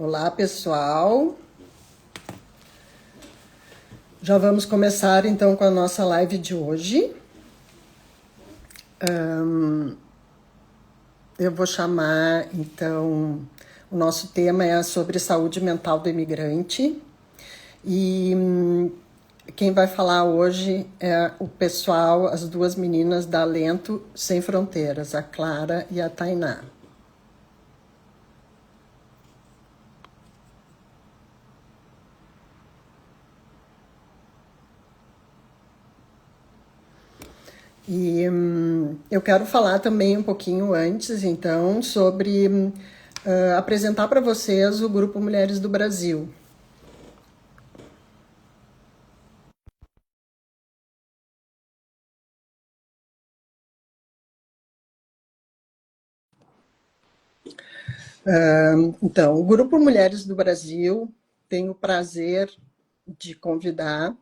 Olá, pessoal. Já vamos começar então com a nossa live de hoje. Eu vou chamar então, o nosso tema é sobre saúde mental do imigrante. E quem vai falar hoje é o pessoal, as duas meninas da Alento Sem Fronteiras, a Clara e a Tainá. E eu quero falar também um pouquinho antes, então, sobre apresentar para vocês o Grupo Mulheres do Brasil. Então, o Grupo Mulheres do Brasil tem o prazer de convidar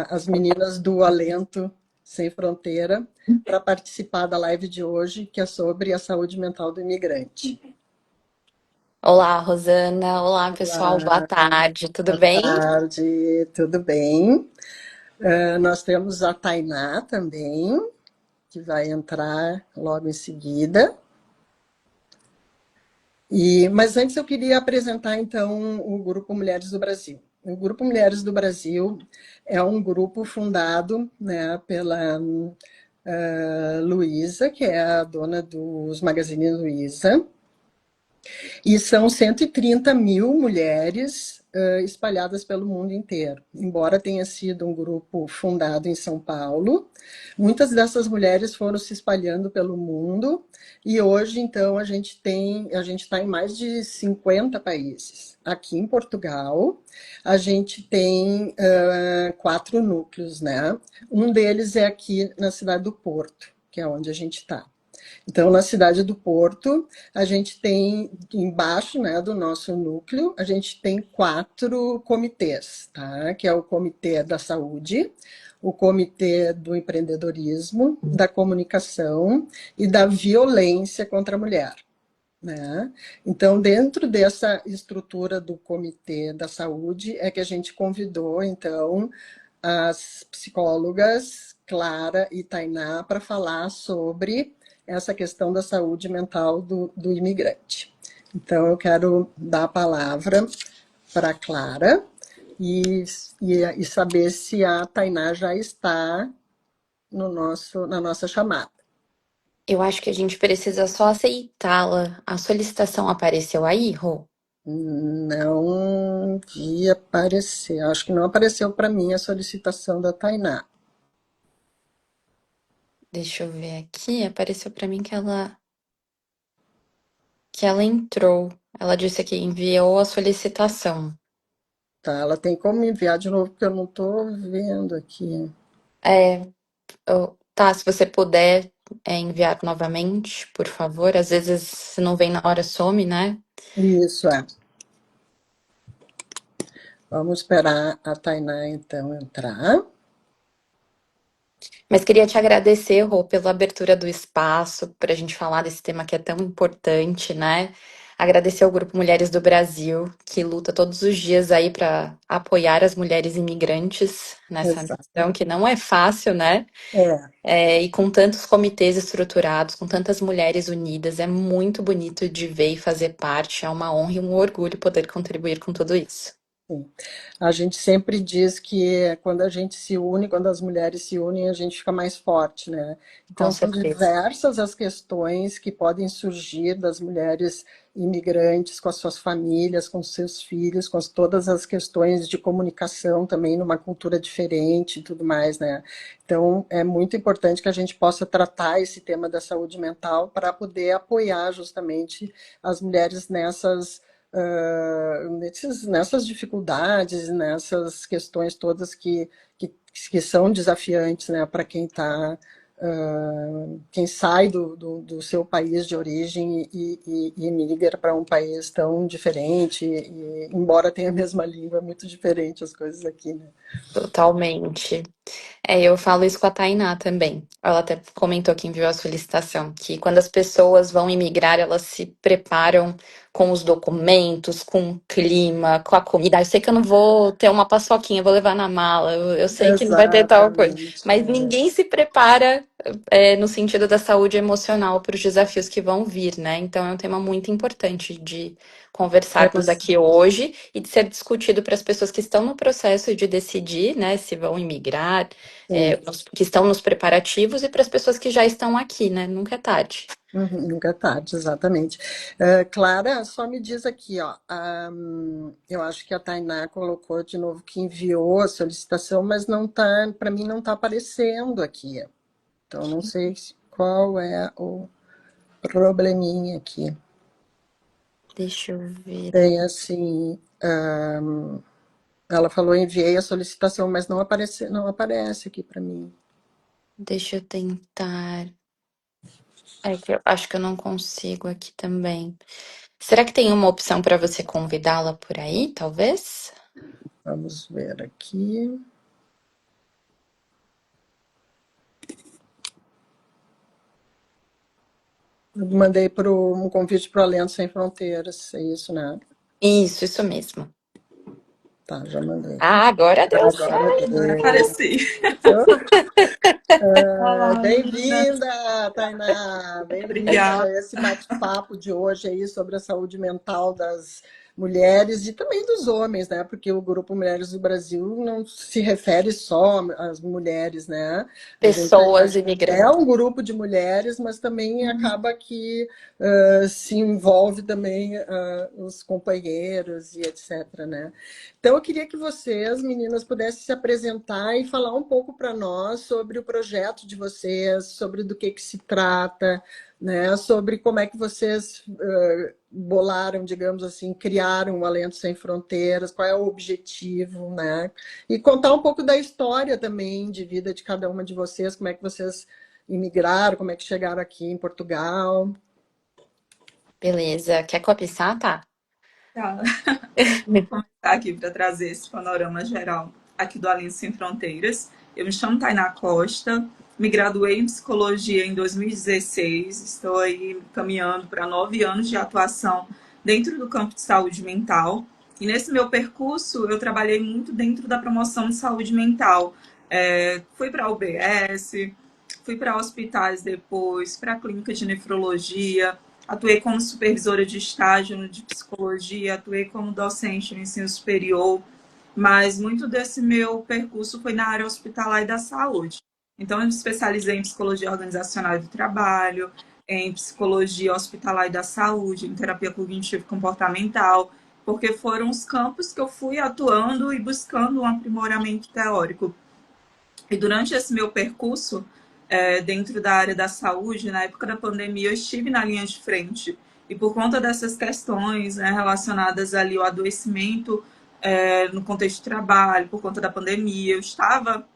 as meninas do Alento Sem Fronteira para participar da live de hoje, que é sobre a saúde mental do imigrante. Olá, Rosana. Olá, pessoal. Boa Olá, tarde. Tudo boa bem? tarde, tudo bem? Nós temos a Tainá também, que vai entrar logo em seguida. Mas antes eu queria apresentar, então, o Grupo Mulheres do Brasil. O Grupo Mulheres do Brasil é um grupo fundado, né, pela Luísa, que é a dona dos Magazine Luiza, e são 130 mil mulheres espalhadas pelo mundo inteiro. Embora tenha sido um grupo fundado em São Paulo, muitas dessas mulheres foram se espalhando pelo mundo e hoje, então, a gente está em mais de 50 países. Aqui em Portugal, a gente tem 4 núcleos, né? Um deles é aqui na cidade do Porto, que é onde a gente está. Então, na cidade do Porto, a gente tem embaixo, né, do nosso núcleo, a gente tem 4 comitês, tá? Que é o Comitê da Saúde, o Comitê do Empreendedorismo, da Comunicação e da Violência contra a Mulher. Né? Então, dentro dessa estrutura do Comitê da Saúde, é que a gente convidou, então, as psicólogas Clara e Tainá para falar sobre essa questão da saúde mental do imigrante. Então, eu quero dar a palavra para a Clara e saber se a Tainá já está na nossa chamada. Eu acho que a gente precisa só aceitá-la. A solicitação apareceu aí, Rô? Não vi aparecer. Acho que não apareceu para mim a solicitação da Tainá. Deixa eu ver aqui. Apareceu pra mim que ela entrou. Ela disse que enviou a solicitação. Tá, ela tem como me enviar de novo, porque eu não estou vendo aqui. É, tá, se você puder enviar novamente, por favor. Às vezes, se não vem na hora, some, né? Isso é. Vamos esperar a Tainá então entrar. Mas queria te agradecer, Rô, pela abertura do espaço para a gente falar desse tema que é tão importante, né? Agradecer ao Grupo Mulheres do Brasil, que luta todos os dias aí para apoiar as mulheres imigrantes nessa Exato. missão, que não é fácil, né? É, E com tantos comitês estruturados, com tantas mulheres unidas, é muito bonito de ver e fazer parte. É uma honra e um orgulho poder contribuir com tudo isso. sim. A gente sempre diz que quando a gente se une, quando as mulheres se unem, a gente fica mais forte, né? Com Então, são certeza. diversas as questões que podem surgir das mulheres imigrantes com as suas famílias, com os seus filhos, com todas as questões de comunicação também numa cultura diferente e tudo mais, né? Então, é muito importante que a gente possa tratar esse tema da saúde mental para poder apoiar justamente as mulheres nessas dificuldades, nessas questões todas que são desafiantes, né, para quem está quem sai do seu país de origem e migra para um país tão diferente, embora tenha a mesma língua, é muito diferente as coisas aqui, né? Totalmente. Eu falo isso com a Tainá também. Ela até comentou que enviou a solicitação, que quando as pessoas vão imigrar, elas se preparam com os documentos, com o clima, com a comida. Eu sei que eu não vou ter uma paçoquinha, vou levar na mala, eu sei que não vai ter tal coisa, Exatamente. mas ninguém se prepara, no sentido da saúde emocional para os desafios que vão vir, né? Então é um tema muito importante de conversarmos aqui hoje e de ser discutido para as pessoas que estão no processo de decidir, né, se vão imigrar, Sim. que estão nos preparativos e para as pessoas que já estão aqui, né? Nunca é tarde. Uhum, nunca é tarde, exatamente. Clara, só me diz aqui, ó, eu acho que a Tainá colocou de novo que enviou a solicitação, mas não tá, para mim não está aparecendo aqui. Então não sei qual é o probleminha aqui. Deixa eu ver. Tem assim, ela falou enviei a solicitação, mas não aparece aqui para mim. Deixa eu tentar. É que eu acho que eu não consigo aqui também. Será que tem uma opção para você convidá-la por aí, talvez? Vamos ver aqui. Eu mandei um convite para o Aliança Sem Fronteiras, é isso, né? Isso mesmo. Tá, já mandei. Ah, agora deu Agora certo. Agora deu. apareci. Olá, Ana. Bem-vinda, Tainá, bem-vinda Obrigada. a esse bate-papo de hoje aí sobre a saúde mental das mulheres e também dos homens, né? Porque o Grupo Mulheres do Brasil não se refere só às mulheres, né? A gente Pessoas é imigrantes. um grupo de mulheres, mas também acaba que se envolve também os companheiros e etc, né? Então, eu queria que vocês, meninas, pudessem se apresentar e falar um pouco para nós sobre o projeto de vocês, sobre do que se trata, né? Sobre como é que vocês bolaram, digamos assim, criaram o Alento Sem Fronteiras, qual é o objetivo, né? E contar um pouco da história também de vida de cada uma de vocês, como é que vocês imigraram, como é que chegaram aqui em Portugal. Beleza. Quer começar, tá? Tá. Vou começar aqui para trazer esse panorama geral aqui do Aliança Sem Fronteiras. Eu me chamo Tainá Costa, me graduei em psicologia em 2016, estou aí caminhando para 9 anos de atuação dentro do campo de saúde mental. E nesse meu percurso, eu trabalhei muito dentro da promoção de saúde mental. Fui para a UBS, fui para hospitais depois, para a clínica de nefrologia, atuei como supervisora de estágio de psicologia, atuei como docente no ensino superior, mas muito desse meu percurso foi na área hospitalar e da saúde. Então, eu me especializei em psicologia organizacional e do trabalho, em psicologia hospitalar e da saúde, em terapia cognitivo comportamental, porque foram os campos que eu fui atuando e buscando um aprimoramento teórico. E durante esse meu percurso, dentro da área da saúde, na época da pandemia, eu estive na linha de frente. E por conta dessas questões, né, relacionadas ali ao adoecimento no contexto de trabalho, por conta da pandemia, eu estava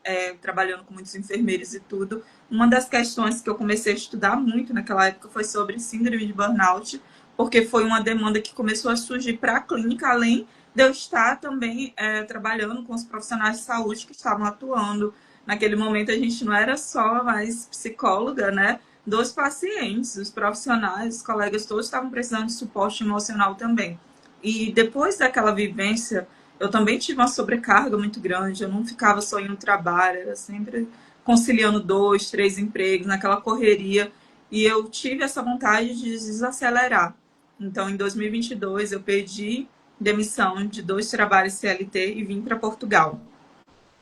trabalhando com muitos enfermeiros e tudo. Uma das questões que eu comecei a estudar muito naquela época foi sobre síndrome de burnout, porque foi uma demanda que começou a surgir para a clínica, além de eu estar também trabalhando com os profissionais de saúde que estavam atuando. Naquele momento a gente não era só mais psicóloga, né? Dos pacientes, os profissionais, os colegas todos estavam precisando de suporte emocional também. E depois daquela vivência, eu também tive uma sobrecarga muito grande. Eu não ficava só em um trabalho, era sempre conciliando 2, 3 empregos, naquela correria. E eu tive essa vontade de desacelerar. Então, em 2022, eu pedi demissão de 2 trabalhos CLT e vim para Portugal.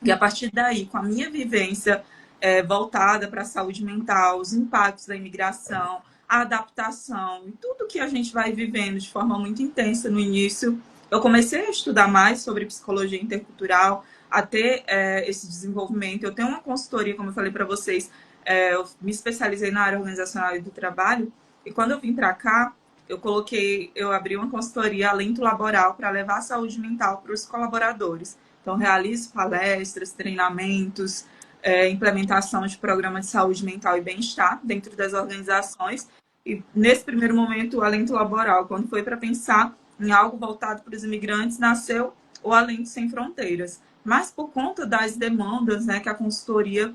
E a partir daí, com a minha vivência voltada para a saúde mental, os impactos da imigração, a adaptação e tudo que a gente vai vivendo de forma muito intensa no início, eu comecei a estudar mais sobre psicologia intercultural, a ter esse desenvolvimento. Eu tenho uma consultoria, como eu falei para vocês, eu me especializei na área organizacional e do trabalho, e quando eu vim para cá, eu abri uma consultoria alento laboral para levar a saúde mental para os colaboradores. Então, realizo palestras, treinamentos, implementação de programas de saúde mental e bem-estar dentro das organizações. E, nesse primeiro momento, o Alento Laboral, quando foi para pensar em algo voltado para os imigrantes, nasceu o Alento Sem Fronteiras. mas por conta das demandas, né, que a consultoria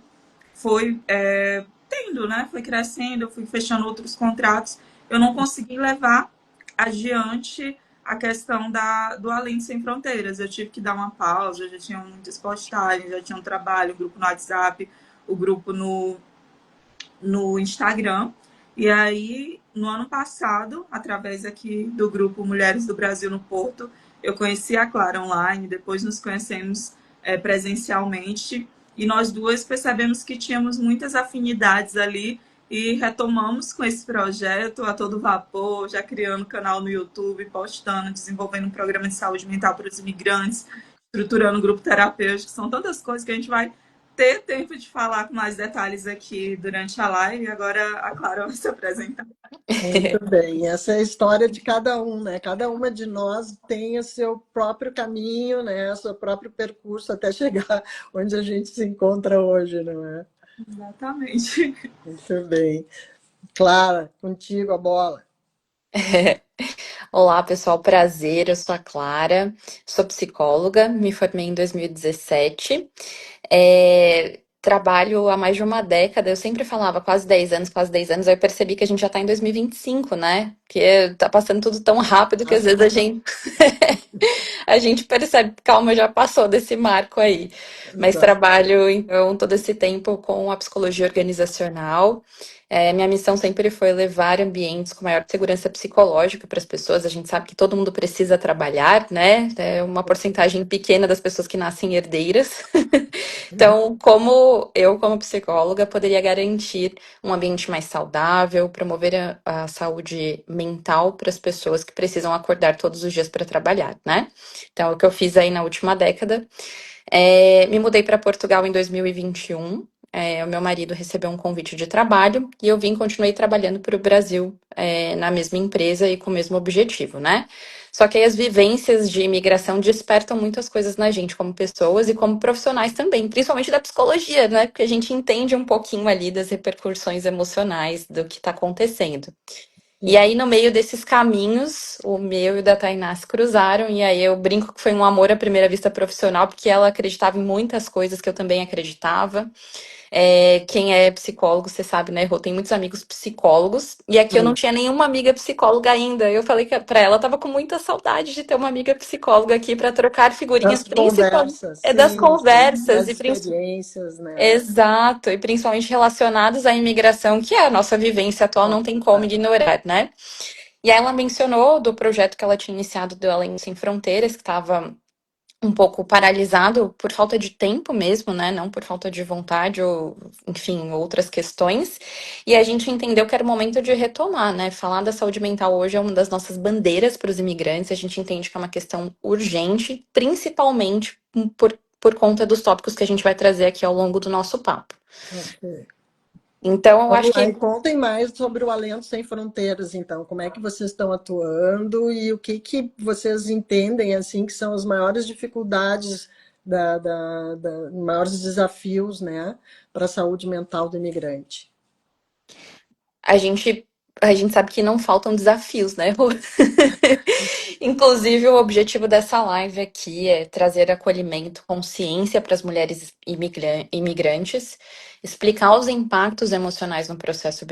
foi tendo, né, foi crescendo, eu fui fechando outros contratos, eu não consegui levar adiante a questão do Além Sem Fronteiras. Eu tive que dar uma pausa, já tinha muitas postagens, já tinha um trabalho, o grupo no WhatsApp, o grupo no Instagram. E aí, no ano passado, através aqui do grupo Mulheres do Brasil no Porto, eu conheci a Clara online, depois nos conhecemos presencialmente, e nós duas percebemos que tínhamos muitas afinidades ali e retomamos com esse projeto a todo vapor, já criando canal no YouTube, postando, desenvolvendo um programa de saúde mental para os imigrantes, estruturando um grupo terapêutico. São tantas coisas que a gente vai ter tempo de falar com mais detalhes aqui durante a live. Agora a Clara vai se apresentar. Muito bem, essa é a história de cada um, né? Cada uma de nós tem o seu próprio caminho, né? O seu próprio percurso até chegar onde a gente se encontra hoje, não é? Exatamente. Muito bem. Clara, contigo a bola. Olá, pessoal, prazer. Eu sou a Clara, sou psicóloga, me formei em 2017. Trabalho há mais de uma década, eu sempre falava quase 10 anos, aí eu percebi que a gente já tá em 2025, né? Porque tá passando tudo tão rápido que às vezes a gente percebe, calma, já passou desse marco aí. Mas Exato. trabalho, então, todo esse tempo com a psicologia organizacional. Minha missão sempre foi levar ambientes com maior segurança psicológica para as pessoas. A gente sabe que todo mundo precisa trabalhar, né? É uma porcentagem pequena das pessoas que nascem herdeiras. Então, como eu, como psicóloga, poderia garantir um ambiente mais saudável, promover a saúde mental para as pessoas que precisam acordar todos os dias para trabalhar, né? Então, é o que eu fiz aí na última década. Me mudei para Portugal em 2021. O meu marido recebeu um convite de trabalho e eu vim continuei trabalhando para o Brasil, na mesma empresa e com o mesmo objetivo, né? Só que aí as vivências de imigração despertam muitas coisas na gente, como pessoas e como profissionais também, principalmente da psicologia, né? Porque a gente entende um pouquinho ali das repercussões emocionais do que está acontecendo. E aí, no meio desses caminhos, o meu e o da Tainá se cruzaram, e aí eu brinco que foi um amor à primeira vista profissional, porque ela acreditava em muitas coisas que eu também acreditava. Quem é psicólogo, você sabe, né, Rô? Tem muitos amigos psicólogos, e aqui eu não tinha nenhuma amiga psicóloga ainda. Eu falei que pra ela tava com muita saudade de ter uma amiga psicóloga aqui para trocar figurinhas, Das principalmente conversas, das sim, sim, conversas, das e experiências, né? exato, e principalmente relacionadas à imigração, que é a nossa vivência atual, não tem como ignorar, né? E aí ela mencionou do projeto que ela tinha iniciado do Além Sem Fronteiras, que estava um pouco paralisado por falta de tempo mesmo, né? Não por falta de vontade ou, enfim, outras questões. E a gente entendeu que era o momento de retomar, né? Falar da saúde mental hoje é uma das nossas bandeiras para os imigrantes. A gente entende que é uma questão urgente, principalmente por conta dos tópicos que a gente vai trazer aqui ao longo do nosso papo. Ok. Então, eu acho Vamos lá, e que contem mais sobre o Alento Sem Fronteiras, então. Como é que vocês estão atuando e o que vocês entendem, assim, que são as maiores dificuldades, maiores desafios, né, para a saúde mental do imigrante? a gente, a gente sabe que não faltam desafios, né, Rô? Inclusive, o objetivo dessa live aqui é trazer acolhimento, consciência para as mulheres imigrantes, explicar os impactos emocionais no processo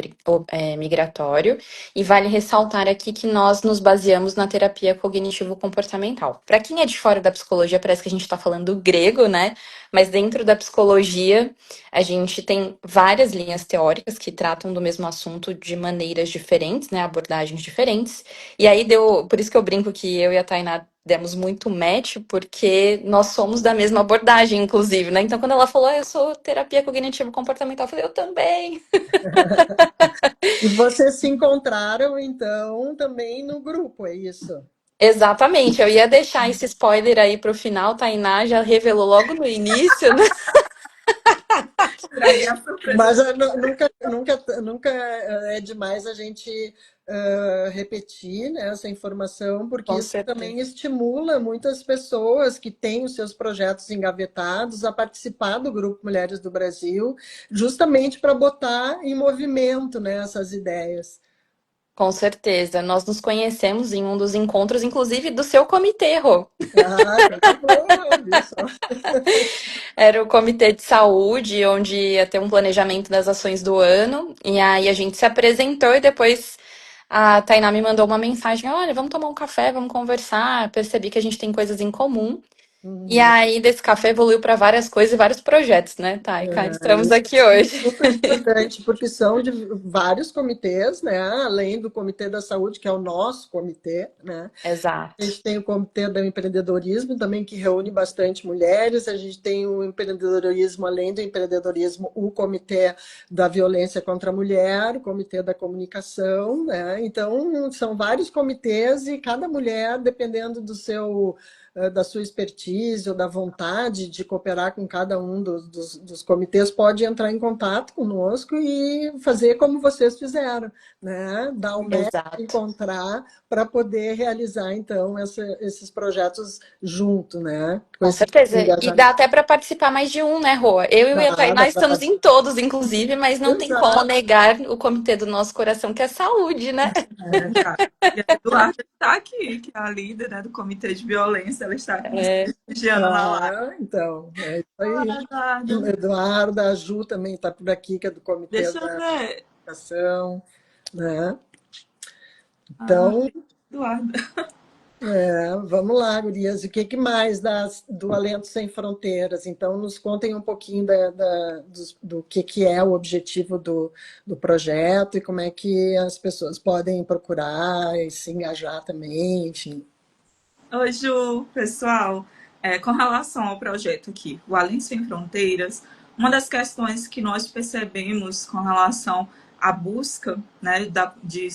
migratório, e vale ressaltar aqui que nós nos baseamos na terapia cognitivo-comportamental. Para quem é de fora da psicologia, parece que a gente está falando grego, né? Mas dentro da psicologia, a gente tem várias linhas teóricas que tratam do mesmo assunto de maneiras diferentes, né? Abordagens diferentes. E aí por isso que eu brinco que eu e a Tainá demos muito match, porque nós somos da mesma abordagem, inclusive, né? Então, quando ela falou, eu sou terapia cognitivo-comportamental, eu falei, eu também. E vocês se encontraram, então, também no grupo, é isso? Exatamente, eu ia deixar esse spoiler aí pro final, Tainá já revelou logo no início, né? Estraguei a surpresa. Mas nunca é demais a gente repetir, né, essa informação, porque Com isso certeza. também estimula muitas pessoas que têm os seus projetos engavetados a participar do Grupo Mulheres do Brasil, justamente para botar em movimento, né, essas ideias. Com certeza. Nós nos conhecemos em um dos encontros, inclusive do seu comitê, Rô. Ah, coisa boa, viu só? Era o comitê de saúde, onde ia ter um planejamento das ações do ano. E aí a gente se apresentou e depois a Tainá me mandou uma mensagem: olha, vamos tomar um café, vamos conversar. Percebi que a gente tem coisas em comum. E Uhum. aí desse café evoluiu para várias coisas e vários projetos, né, Thay? Cá É, estamos isso aqui é hoje. super importante, porque são de vários comitês, né? Além do Comitê da Saúde, que é o nosso comitê, né? A Exato. gente tem o Comitê do Empreendedorismo também, que reúne bastante mulheres. A gente tem o empreendedorismo, além do empreendedorismo, o Comitê da Violência contra a Mulher, o Comitê da Comunicação, né? Então, são vários comitês e cada mulher, dependendo do seu da sua expertise ou da vontade de cooperar com cada um dos comitês, pode entrar em contato conosco e fazer como vocês fizeram, né? Dar o match, Exato. encontrar para poder realizar, então, esses projetos junto, né? Com Com esse certeza. E dá engajamento. até para participar mais de um, né, Rô? Eu e a Dá Tainá para estamos em participar. todos, inclusive, mas não tem como Exato. negar o comitê do nosso coração, que é saúde, né? É verdade. E a Eduarda está aqui, que é a líder, né, do Comitê de Violência, ela está aqui nos É, prestigiando na live. Ah, então, é isso aí. Olá, Eduarda. Eduardo, a Ju também está por aqui, que é do Comitê Deixa eu da ver. Educação, né? Ah, Então, Eduarda. vamos lá, gurias. O que, que mais do Alento Sem Fronteiras? Então, nos contem um pouquinho do que é o objetivo do projeto e como é que as pessoas podem procurar e se engajar também, enfim. Oi, Ju, pessoal. Com relação ao projeto aqui, o Além Sem Fronteiras, uma das questões que nós percebemos com relação à busca, né, de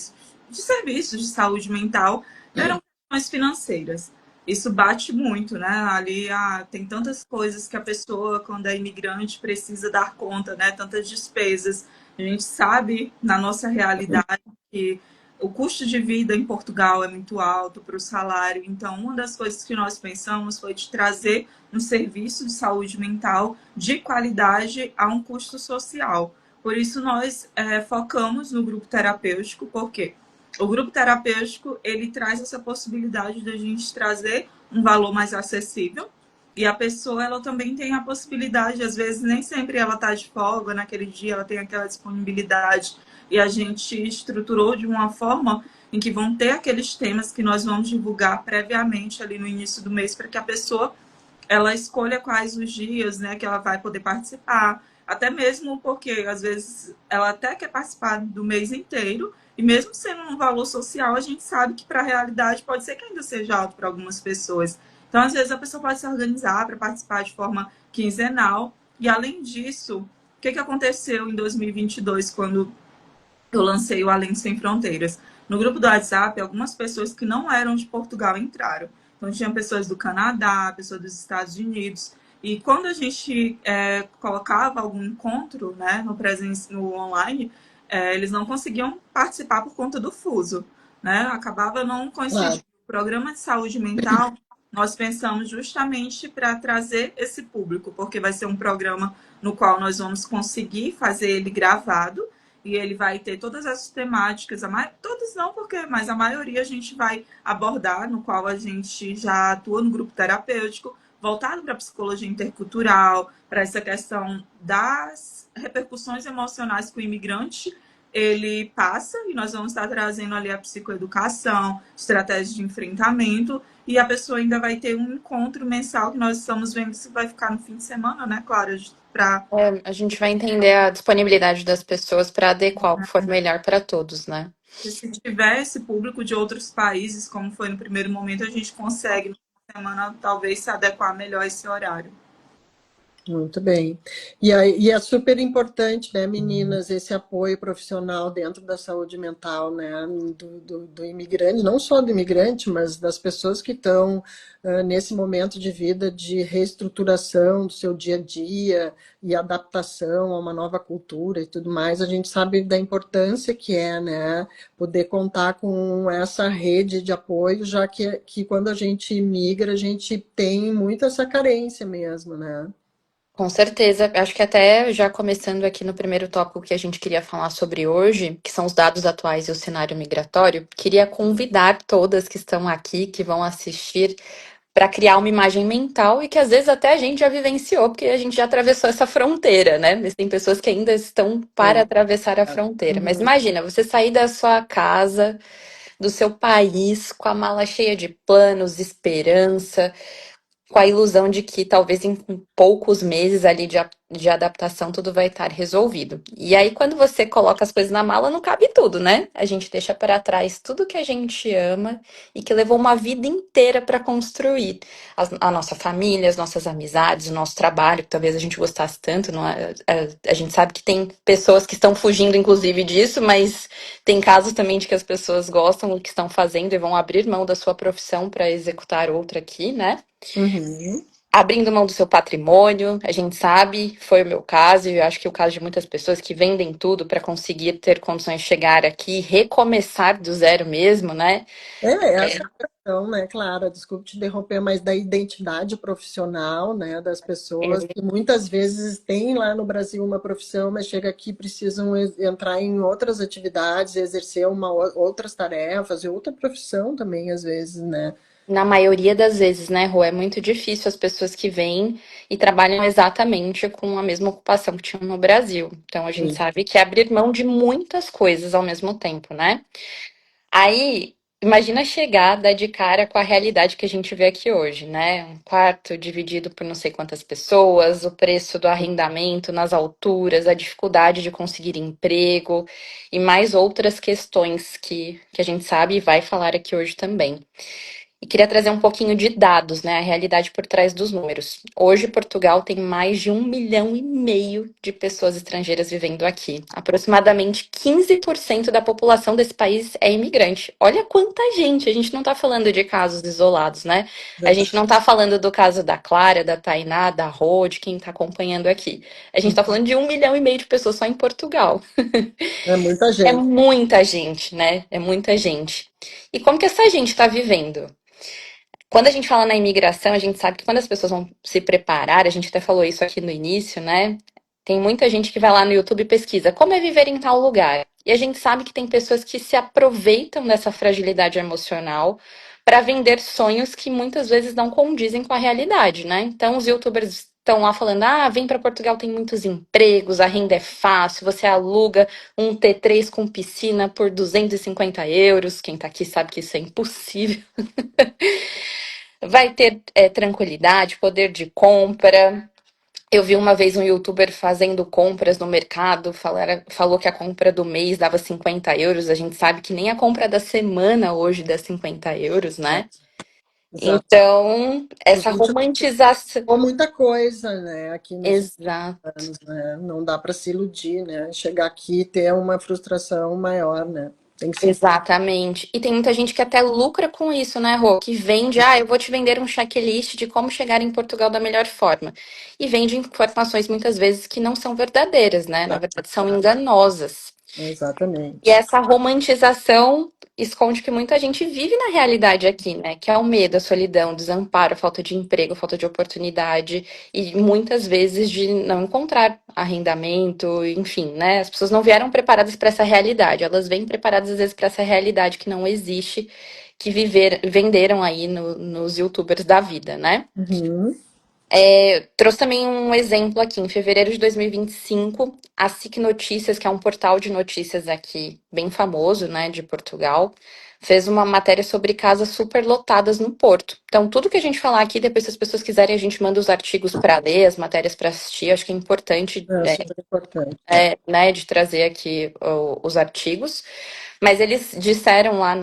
serviços de saúde mental eram questões financeiras. Isso bate muito, né? Ali tem tantas coisas que a pessoa, quando é imigrante, precisa dar conta, né? Tantas despesas. A gente sabe, na nossa realidade, que o custo de vida em Portugal é muito alto para o salário, então uma das coisas que nós pensamos foi de trazer um serviço de saúde mental de qualidade a um custo social. Por isso nós focamos no grupo terapêutico, porque o grupo terapêutico ele traz essa possibilidade de a gente trazer um valor mais acessível e a pessoa ela também tem a possibilidade, às vezes nem sempre ela está de folga naquele dia, ela tem aquela disponibilidade e a gente estruturou de uma forma em que vão ter aqueles temas que nós vamos divulgar previamente ali no início do mês para que a pessoa ela escolha quais os dias, né, que ela vai poder participar, até mesmo porque às vezes ela até quer participar do mês inteiro e mesmo sendo um valor social, a gente sabe que para a realidade pode ser que ainda seja alto para algumas pessoas. Então, às vezes a pessoa pode se organizar para participar de forma quinzenal e além disso, o que aconteceu em 2022 quando eu lancei o Além Sem Fronteiras. No grupo do WhatsApp, algumas pessoas que não eram de Portugal entraram. Então, tinha pessoas do Canadá, pessoas dos Estados Unidos. E quando a gente colocava algum encontro né, no online, eles não conseguiam participar por conta do fuso. Né? Acabava não coincidindo. Claro. O programa de saúde mental, nós pensamos justamente para trazer esse público, porque vai ser um programa no qual nós vamos conseguir fazer ele gravado, e ele vai ter todas as temáticas, todas não, mas a maioria a gente vai abordar, no qual a gente já atua no grupo terapêutico, voltado para a psicologia intercultural, para essa questão das repercussões emocionais que o imigrante ele passa, e nós vamos estar trazendo ali a psicoeducação, estratégias de enfrentamento, e a pessoa ainda vai ter um encontro mensal que nós estamos vendo se vai ficar no fim de semana, né, Clara? Para a gente vai entender a disponibilidade das pessoas para adequar o que for melhor para todos, né? se tiver esse público de outros países, como foi no primeiro momento, a gente consegue, na semana, talvez se adequar melhor a esse horário. Muito bem. E é super importante, né, meninas, esse apoio profissional dentro da saúde mental, né, do imigrante, não só do imigrante, mas das pessoas que estão nesse momento de vida de reestruturação do seu dia a dia e adaptação a uma nova cultura e tudo mais. A gente sabe da importância que é, né, poder contar com essa rede de apoio, já que quando a gente migra, a gente tem muito essa carência mesmo, né? Com certeza. Acho que até já começando aqui no primeiro tópico que a gente queria falar sobre hoje, que são os dados atuais e o cenário migratório, queria convidar todas que estão aqui, que vão assistir, para criar uma imagem mental e que às vezes até a gente já vivenciou, porque a gente já atravessou essa fronteira, né? Mas tem pessoas que ainda estão para É. atravessar a fronteira. Mas Uhum. imagina, você sair da sua casa, do seu país, com a mala cheia de planos, esperança, com a ilusão de que talvez em poucos meses ali de adaptação tudo vai estar resolvido. E aí, quando você coloca as coisas na mala, não cabe tudo, né? A gente deixa para trás tudo que a gente ama e que levou uma vida inteira para construir. A nossa família, as nossas amizades, o nosso trabalho, que talvez a gente gostasse tanto, não é? A gente sabe que tem pessoas que estão fugindo, inclusive, disso, mas tem casos também de que as pessoas gostam do que estão fazendo e vão abrir mão da sua profissão para executar outra aqui, né? Uhum. Abrindo mão do seu patrimônio, a gente sabe, foi o meu caso, e eu acho que é o caso de muitas pessoas que vendem tudo para conseguir ter condições de chegar aqui, recomeçar do zero mesmo, né? Essa é a questão, né, Clara? Desculpe te interromper, mas da identidade profissional, né, das pessoas É, que muitas vezes têm lá no Brasil uma profissão, mas chega aqui precisam entrar em outras atividades, exercer outras tarefas e outra profissão também, às vezes, né? na maioria das vezes, né, Rô, é muito difícil as pessoas que vêm e trabalham exatamente com a mesma ocupação que tinham no Brasil. Então a gente Sim. sabe que é abrir mão de muitas coisas ao mesmo tempo, né? Aí, imagina chegar, dar de cara com a realidade que a gente vê aqui hoje, né? Um quarto dividido por não sei quantas pessoas, o preço do arrendamento nas alturas, a dificuldade de conseguir emprego e mais outras questões que a gente sabe e vai falar aqui hoje também. E queria trazer um pouquinho de dados, né? A realidade por trás dos números. Hoje, Portugal tem mais de 1,5 milhão de pessoas estrangeiras vivendo aqui. Aproximadamente 15% da população desse país é imigrante. Olha quanta gente! A gente não está falando de casos isolados, né? A gente não está falando do caso da Clara, da Tainá, da Rô, de quem está acompanhando aqui. A gente está falando de 1,5 milhão de pessoas só em Portugal. É muita É gente. muita gente, né? É muita gente. E como que essa gente está vivendo? Quando a gente fala na imigração, a gente sabe que quando as pessoas vão se preparar, a gente até falou isso aqui no início, né? Tem muita gente que vai lá no YouTube e pesquisa como é viver em tal lugar. E a gente sabe que tem pessoas que se aproveitam dessa fragilidade emocional para vender sonhos que muitas vezes não condizem com a realidade, né? Então os YouTubers estão lá falando: ah, vem para Portugal, tem muitos empregos, a renda é fácil, você aluga um T3 com piscina por 250 euros. Quem tá aqui sabe que isso é impossível. Vai ter tranquilidade, poder de compra. Eu vi uma vez um youtuber fazendo compras no mercado, falou que a compra do mês dava 50 euros. A gente sabe que nem a compra da semana hoje dá 50 euros, né? Exato. Então, A essa gente romantização. não muita coisa, né, aqui nesses Exato. anos, né? Não dá para se iludir, né? Chegar aqui e ter uma frustração maior, né? Tem que se. Exatamente. E tem muita gente que até lucra com isso, né, Rô? Que vende, ah, eu vou te vender um checklist de como chegar em Portugal da melhor forma. E vende informações muitas vezes que não são verdadeiras, né? Na verdade, são enganosas. E Exatamente. essa romantização esconde que muita gente vive na realidade aqui, né? Que é o medo, a solidão, o desamparo, a falta de emprego, a falta de oportunidade e muitas vezes de não encontrar arrendamento, enfim, né? As pessoas não vieram preparadas para essa realidade, elas vêm preparadas às vezes para essa realidade que não existe, que venderam aí nos YouTubers da vida, né? Uhum. Trouxe também um exemplo aqui. Em fevereiro de 2025, a SIC Notícias, que é um portal de notícias aqui bem famoso, né, de Portugal, fez uma matéria sobre casas superlotadas no Porto. Então, tudo que a gente falar aqui, depois se as pessoas quiserem, a gente manda os artigos para ler, as matérias para assistir. Acho que é importante, É super importante. É. né, de trazer aqui os artigos. Mas eles disseram lá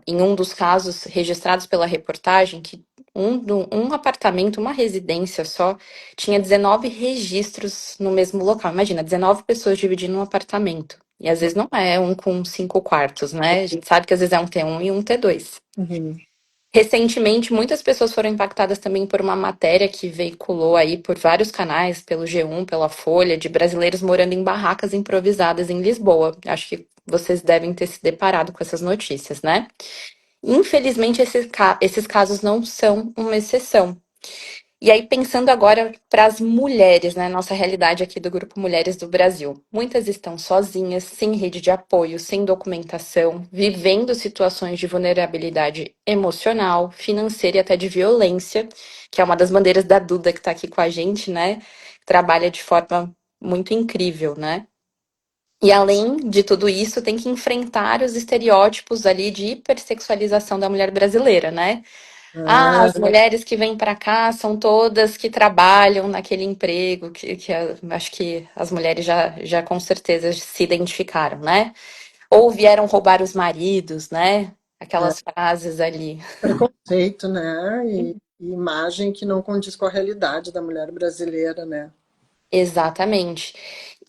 em um dos casos registrados pela reportagem que um apartamento, uma residência só, tinha 19 registros no mesmo local. Imagina, 19 pessoas dividindo um apartamento. E às vezes não é um com 5 quartos, né? A gente sabe que às vezes é um T1 e um T2. Uhum. Recentemente, muitas pessoas foram impactadas também por uma matéria que veiculou aí por vários canais, pelo G1, pela Folha, de brasileiros morando em barracas improvisadas em Lisboa. Acho que vocês devem ter se deparado com essas notícias, né? Infelizmente, esses casos não são uma exceção. E aí, pensando agora para as mulheres, né? Nossa realidade aqui do Grupo Mulheres do Brasil. Muitas estão sozinhas, sem rede de apoio, sem documentação, vivendo situações de vulnerabilidade emocional, financeira e até de violência, que é uma das bandeiras da Duda que está aqui com a gente, né? Trabalha de forma muito incrível, né? E além de tudo isso, tem que enfrentar os estereótipos ali de hipersexualização da mulher brasileira, né? Ah, Ah, as mulheres que vêm para cá são todas que trabalham naquele emprego acho que as mulheres já com certeza se identificaram, né? Ou vieram roubar os maridos, né? é, Aquelas frases ali. preconceito, né? E imagem que não condiz com a realidade da mulher brasileira, né? Exatamente.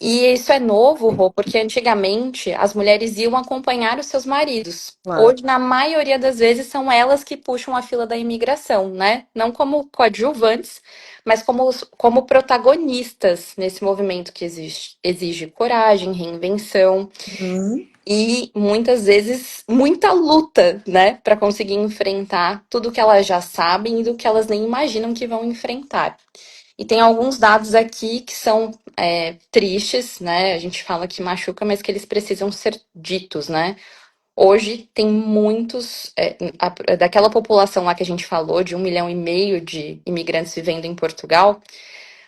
E isso é novo, Rô, porque antigamente as mulheres iam acompanhar os seus maridos. Claro. Hoje, na maioria das vezes, são elas que puxam a fila da imigração, né? Não como coadjuvantes, mas como protagonistas nesse movimento que exige coragem, reinvenção Uhum. e muitas vezes muita luta, né, para conseguir enfrentar tudo que elas já sabem e do que elas nem imaginam que vão enfrentar. E tem alguns dados aqui que são tristes, né? A gente fala que machuca, mas que eles precisam ser ditos, né? Hoje tem muitos, daquela população lá que a gente falou, de 1,5 milhão de imigrantes vivendo em Portugal,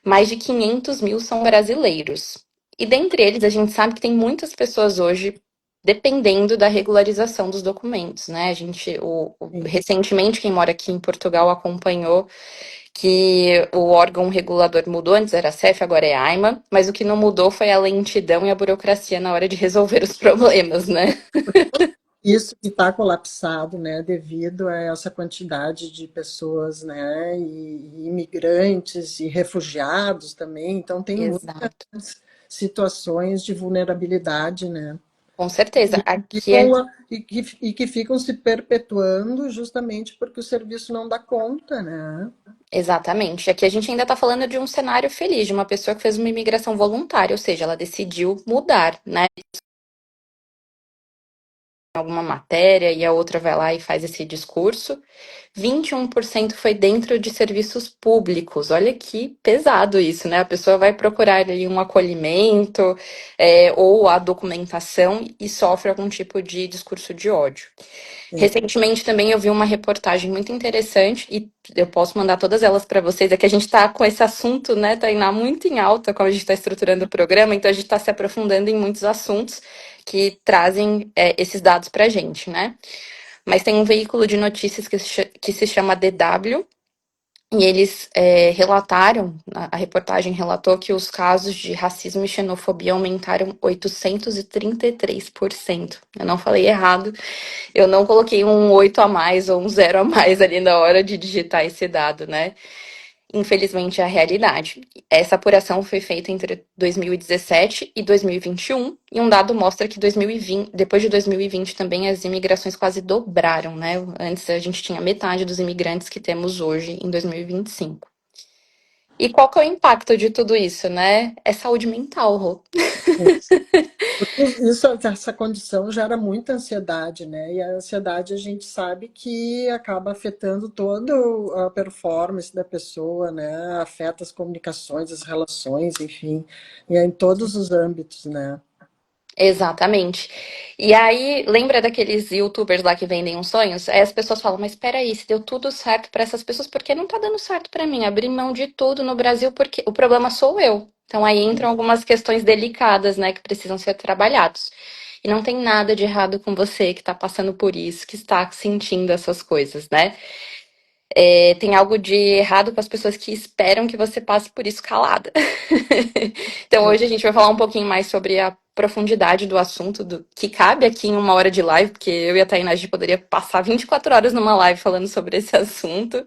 mais de 500 mil são brasileiros. E dentre eles, a gente sabe que tem muitas pessoas hoje dependendo da regularização dos documentos, né? Sim. Recentemente, quem mora aqui em Portugal acompanhou que o órgão regulador mudou, antes era a CEF, agora é a AIMA, mas o que não mudou foi a lentidão e a burocracia na hora de resolver os problemas, né? Isso que está colapsado, né, devido a essa quantidade de pessoas, né, e imigrantes e refugiados também. Então, tem muitas Exato. situações de vulnerabilidade, né, Com certeza. Aqui é e que ficam se perpetuando justamente porque o serviço não dá conta, né? exatamente. Aqui a gente ainda está falando de um cenário feliz, de uma pessoa que fez uma imigração voluntária, ou seja, ela decidiu mudar, né? Alguma matéria e a outra vai lá e faz esse discurso. 21% foi dentro de serviços públicos. Olha que pesado isso, né? A pessoa vai procurar ali um acolhimento, ou a documentação e sofre algum tipo de discurso de ódio. É. Recentemente também eu vi uma reportagem muito interessante e eu posso mandar todas elas para vocês. É que a gente está com esse assunto, né, Tainá, muito em alta, como a gente está estruturando o programa, então a gente está se aprofundando em muitos assuntos que trazem esses dados para a gente, né? Mas tem um veículo de notícias que se chama DW, e eles relataram, a reportagem relatou que os casos de racismo e xenofobia aumentaram 833%. Eu não falei errado, eu não coloquei um 8 a mais ou um zero a mais ali na hora de digitar esse dado, né? Infelizmente, é a realidade. Essa apuração foi feita entre 2017 e 2021, e um dado mostra que 2020, depois de 2020 também as imigrações quase dobraram, né? Antes a gente tinha metade dos imigrantes que temos hoje em 2025. E qual que é o impacto de tudo isso, né? É saúde mental, Rô. Porque essa condição gera muita ansiedade, né? E a ansiedade a gente sabe que acaba afetando toda a performance da pessoa, né? Afeta as comunicações, as relações, enfim, e é em todos os âmbitos, né? Exatamente. E aí, lembra daqueles YouTubers lá que vendem uns sonhos? Aí as pessoas falam, mas peraí, se deu tudo certo para essas pessoas, por que não tá dando certo para mim? Abrir mão de tudo no Brasil, porque o problema sou eu. Então aí entram algumas questões delicadas, né, que precisam ser trabalhados. E não tem nada de errado com você que tá passando por isso, que está sentindo essas coisas, né? Tem algo de errado com as pessoas que esperam que você passe por isso calada. Então, É. hoje a gente vai falar um pouquinho mais sobre a profundidade do assunto, do que cabe aqui em uma hora de live, porque eu e a Tainá, a gente poderia passar 24 horas numa live falando sobre esse assunto,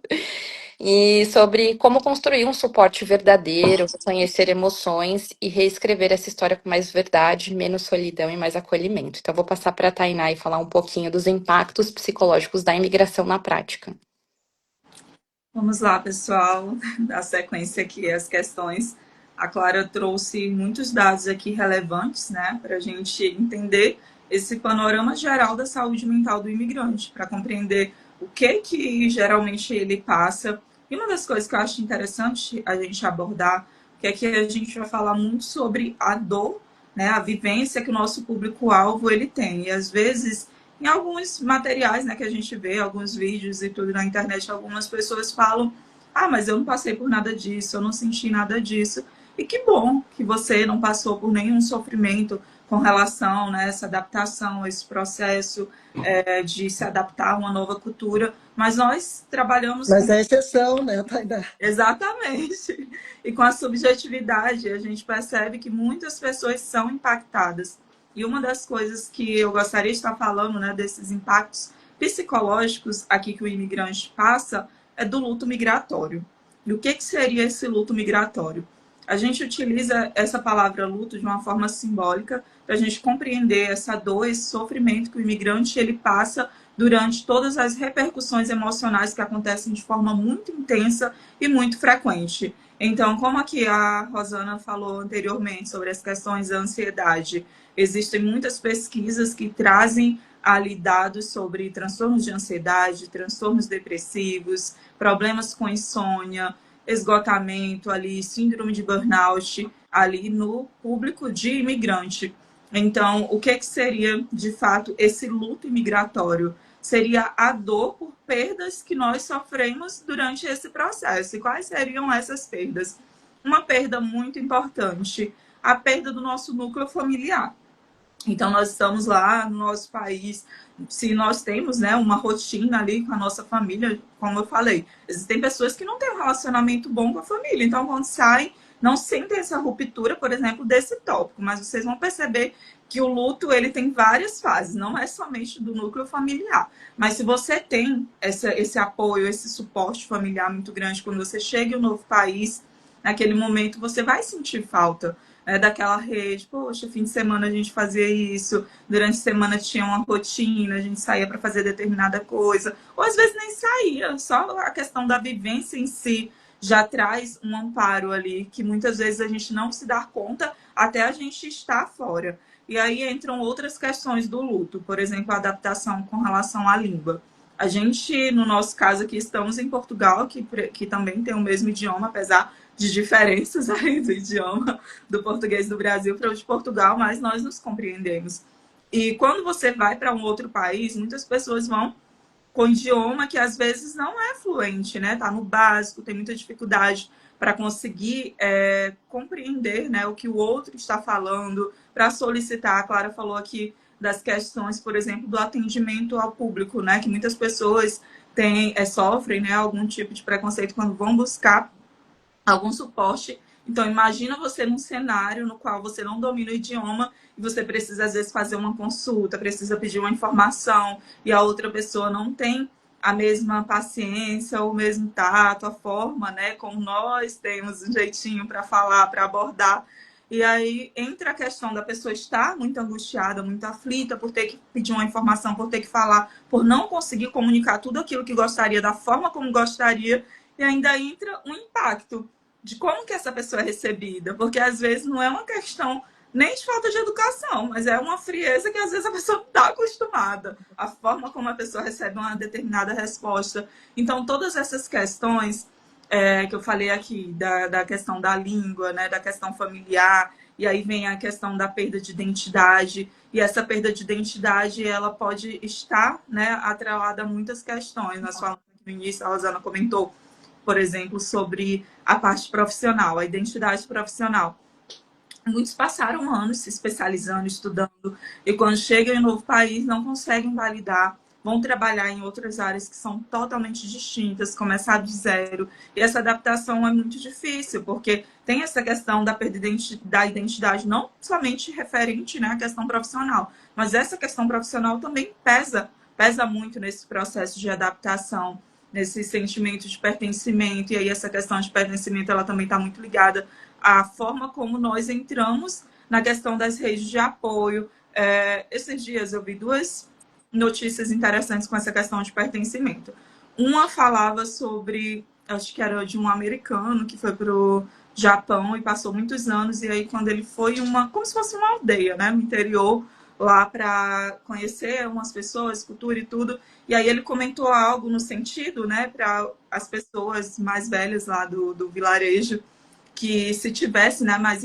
e sobre como construir um suporte verdadeiro, conhecer emoções e reescrever essa história com mais verdade, menos solidão e mais acolhimento. Então, eu vou passar para a Tainá e falar um pouquinho dos impactos psicológicos da imigração na prática. Vamos lá, pessoal, dar sequência aqui às questões. A Clara trouxe muitos dados aqui relevantes, né, para a gente entender esse panorama geral da saúde mental do imigrante, para compreender o que geralmente ele passa E uma das coisas que eu acho interessante a gente abordar, que é que a gente vai falar muito sobre a dor, né, a vivência que o nosso público-alvo ele tem. E às vezes, em alguns materiais, né, que a gente vê, alguns vídeos e tudo na internet, algumas pessoas falam: ah, mas eu não passei por nada disso, eu não senti nada disso. E que bom que você não passou por nenhum sofrimento com relação, né, a essa adaptação, a esse processo de se adaptar a uma nova cultura. Mas nós trabalhamos Mas com... é exceção, né, Tainá? Exatamente. E com a subjetividade, a gente percebe que muitas pessoas são impactadas. E uma das coisas que eu gostaria de estar falando, né, desses impactos psicológicos aqui que o imigrante passa, é do luto migratório. E o que seria esse luto migratório? A gente utiliza essa palavra luto de uma forma simbólica para a gente compreender essa dor, esse sofrimento que o imigrante ele passa durante todas as repercussões emocionais que acontecem de forma muito intensa e muito frequente. Então, como aqui a Rosana falou anteriormente sobre as questões da ansiedade, existem muitas pesquisas que trazem ali dados sobre transtornos de ansiedade, transtornos depressivos, problemas com insônia, esgotamento ali, síndrome de burnout ali no público de imigrante. Então, o que seria, de fato, esse luto imigratório? Seria a dor por perdas que nós sofremos durante esse processo. E quais seriam essas perdas? Uma perda muito importante, a perda do nosso núcleo familiar. Então, nós estamos lá no nosso país, se nós temos, né, uma rotina ali com a nossa família, como eu falei, existem pessoas que não têm um relacionamento bom com a família, então quando saem, não sentem essa ruptura, por exemplo, desse tópico, mas vocês vão perceber que o luto ele tem várias fases, não é somente do núcleo familiar. Mas se você tem esse apoio, esse suporte familiar muito grande, quando você chega em um novo país, naquele momento você vai sentir falta daquela rede. Poxa, fim de semana a gente fazia isso, durante a semana tinha uma rotina, a gente saía para fazer determinada coisa, ou às vezes nem saía, só a questão da vivência em si já traz um amparo ali, que muitas vezes a gente não se dá conta até a gente estar fora. E aí entram outras questões do luto, por exemplo, a adaptação com relação à língua. A gente, no nosso caso aqui, estamos em Portugal, que também tem o mesmo idioma, apesar de diferenças aí do idioma do português do Brasil para o de Portugal, mas nós nos compreendemos. E quando você vai para um outro país, muitas pessoas vão com idioma que às vezes não é fluente, né? Tá no básico, tem muita dificuldade para conseguir compreender, né, o que o outro está falando, para solicitar. A Clara falou aqui das questões, por exemplo, do atendimento ao público, né? Que muitas pessoas sofrem, né, algum tipo de preconceito quando vão buscar algum suporte. Então, imagina você num cenário no qual você não domina o idioma e você precisa, às vezes, fazer uma consulta, precisa pedir uma informação e a outra pessoa não tem a mesma paciência, o mesmo tato, a forma, né? Como nós temos um jeitinho para falar, para abordar. E aí entra a questão da pessoa estar muito angustiada, muito aflita por ter que pedir uma informação, por ter que falar, por não conseguir comunicar tudo aquilo que gostaria, da forma como gostaria. E ainda entra um impacto de como que essa pessoa é recebida, porque às vezes não é uma questão nem de falta de educação, mas é uma frieza que às vezes a pessoa não está acostumada, a forma como a pessoa recebe uma determinada resposta. Então, todas essas questões que eu falei aqui, da questão da língua, né, da questão familiar, e aí vem a questão da perda de identidade, e essa perda de identidade, ela pode estar, né, atrelada a muitas questões. Na sua no início, a Rosana comentou, por exemplo, sobre a parte profissional, a identidade profissional. Muitos passaram anos se especializando, estudando, e quando chegam em um novo país não conseguem validar, vão trabalhar em outras áreas que são totalmente distintas, começar de zero. E essa adaptação é muito difícil, porque tem essa questão da perda da identidade, não somente referente, né, à questão profissional, mas essa questão profissional também pesa muito nesse processo de adaptação, nesse sentimento de pertencimento. E aí essa questão de pertencimento ela também está muito ligada à forma como nós entramos na questão das redes de apoio. Esses dias eu vi duas notícias interessantes com essa questão de pertencimento. Uma falava sobre, acho que era de um americano que foi para o Japão e passou muitos anos, e aí quando ele foi como se fosse uma aldeia, né, no interior lá para conhecer umas pessoas, cultura e tudo. E aí ele comentou algo no sentido, né, para as pessoas mais velhas lá do vilarejo, que se tivesse, né, mais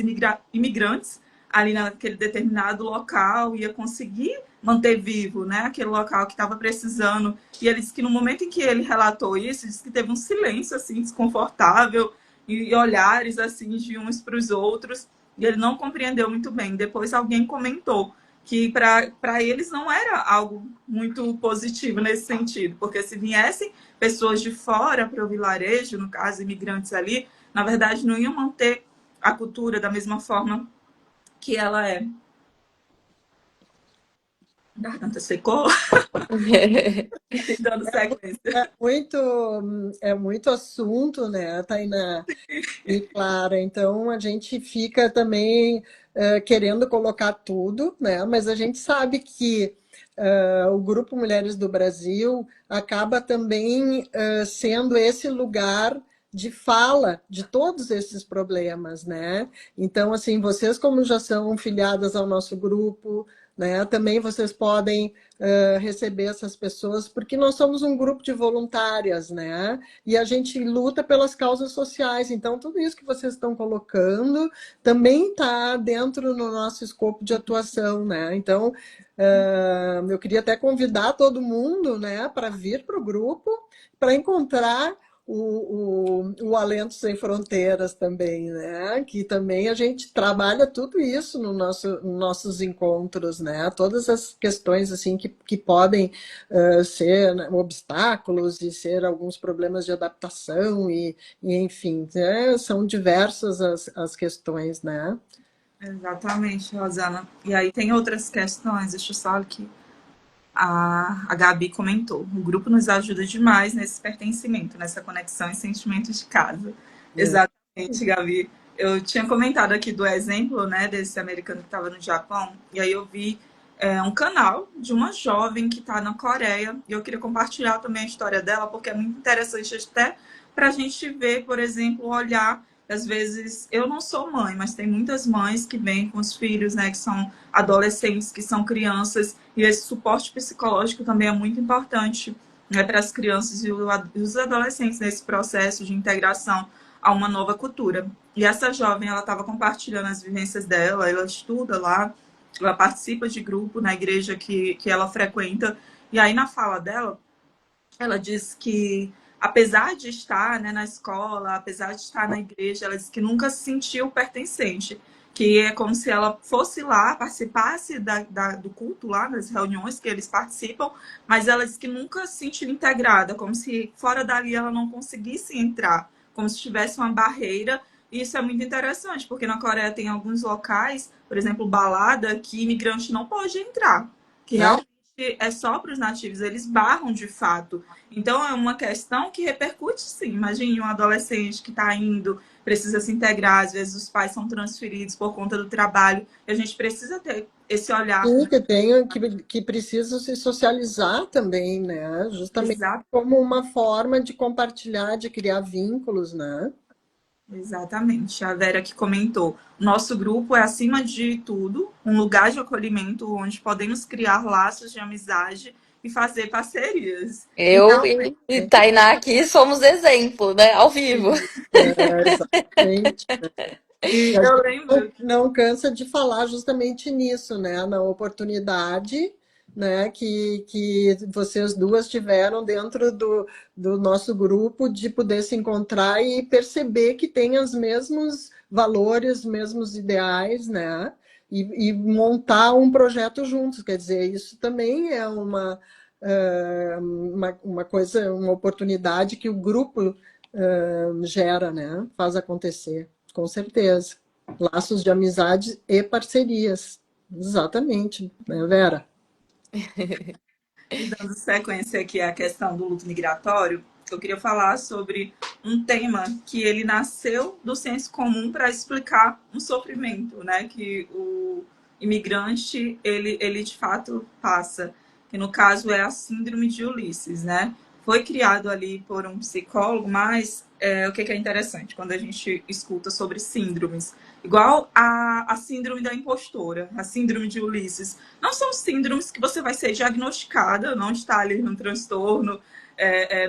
imigrantes ali naquele determinado local, ia conseguir manter vivo, né, aquele local que estava precisando. E ele disse que no momento em que ele relatou isso, disse que teve um silêncio assim desconfortável e olhares assim de uns para os outros, e ele não compreendeu muito bem. Depois alguém comentou que para eles não era algo muito positivo nesse sentido, porque se viessem pessoas de fora para o vilarejo, no caso imigrantes ali, na verdade não iam manter a cultura da mesma forma que ela é. A garganta secou, dando sequência. É muito, é muito assunto, né, Tainá e Clara? Então a gente fica também querendo colocar tudo, né? Mas a gente sabe que o Grupo Mulheres do Brasil acaba também sendo esse lugar de fala de todos esses problemas, né? Então, assim, vocês como já são filiadas ao nosso grupo, né? Também vocês podem receber essas pessoas, porque nós somos um grupo de voluntárias, né? E a gente luta pelas causas sociais. Então, tudo isso que vocês estão colocando também está dentro do nosso escopo de atuação, né? Então, eu queria até convidar todo mundo, né, para vir para o grupo, para encontrar o Alento Sem Fronteiras também, né? Que também a gente trabalha tudo isso no nos nossos encontros, né? Todas as questões assim que podem ser, né, obstáculos e ser alguns problemas de adaptação e enfim, né? São diversas as questões, né? Exatamente, Rosana. E aí tem outras questões, deixa eu só aqui. A Gabi comentou: o grupo nos ajuda demais nesse pertencimento, nessa conexão e sentimentos de casa. É. Exatamente, Gabi. Eu tinha comentado aqui do exemplo, né, desse americano que estava no Japão, e aí eu vi um canal de uma jovem que está na Coreia, e eu queria compartilhar também a história dela, porque é muito interessante até para a gente ver, por exemplo, o olhar. Às vezes, eu não sou mãe, mas tem muitas mães que vêm com os filhos, né, que são adolescentes, que são crianças, e esse suporte psicológico também é muito importante, né, para as crianças e os adolescentes nesse processo de integração a uma nova cultura. E essa jovem, ela estava compartilhando as vivências dela, ela estuda lá, ela participa de grupo na igreja que ela frequenta, e aí na fala dela, ela diz que, apesar de estar, né, na escola, apesar de estar na igreja, ela diz que nunca se sentiu pertencente, que é como se ela fosse lá, participasse do culto lá, das reuniões que eles participam, mas ela diz que nunca se sentiu integrada, como se fora dali ela não conseguisse entrar, como se tivesse uma barreira. E isso é muito interessante, porque na Coreia tem alguns locais, por exemplo, balada, que imigrante não pode entrar, que Ah, realmente é só para os nativos, eles barram de fato. Então é uma questão que repercute, sim. Imagine um adolescente que está indo, precisa se integrar, às vezes os pais são transferidos por conta do trabalho, e a gente precisa ter esse olhar. sim, que precisam se socializar também, né? Justamente Exato. como uma forma de compartilhar, de criar vínculos, né? Exatamente. A Vera que comentou: nosso grupo é, acima de tudo, um lugar de acolhimento onde podemos criar laços de amizade e fazer parcerias. Eu Então, e Tainá aqui somos exemplo, né? Ao vivo. Exatamente. E a eu gente lembro. não cansa de falar justamente nisso, né? Na oportunidade, né, que vocês duas tiveram dentro do nosso grupo de poder se encontrar e perceber que tem os mesmos valores, os mesmos ideais, né? E montar um projeto juntos. Quer dizer, isso também é uma coisa, uma oportunidade que o grupo gera, né? Faz acontecer, com certeza. Laços de amizade e parcerias. Exatamente, né, Vera? E dando sequência aqui à questão do luto migratório, eu queria falar sobre um tema que ele nasceu do senso comum para explicar um sofrimento, né, que o imigrante ele de fato passa, que no caso é a síndrome de Ulisses, né? foi criado ali por um psicólogo, mas o que é interessante quando a gente escuta sobre síndromes? Igual a síndrome da impostora, a síndrome de Ulisses. Não são síndromes que você vai ser diagnosticada, não está ali no transtorno,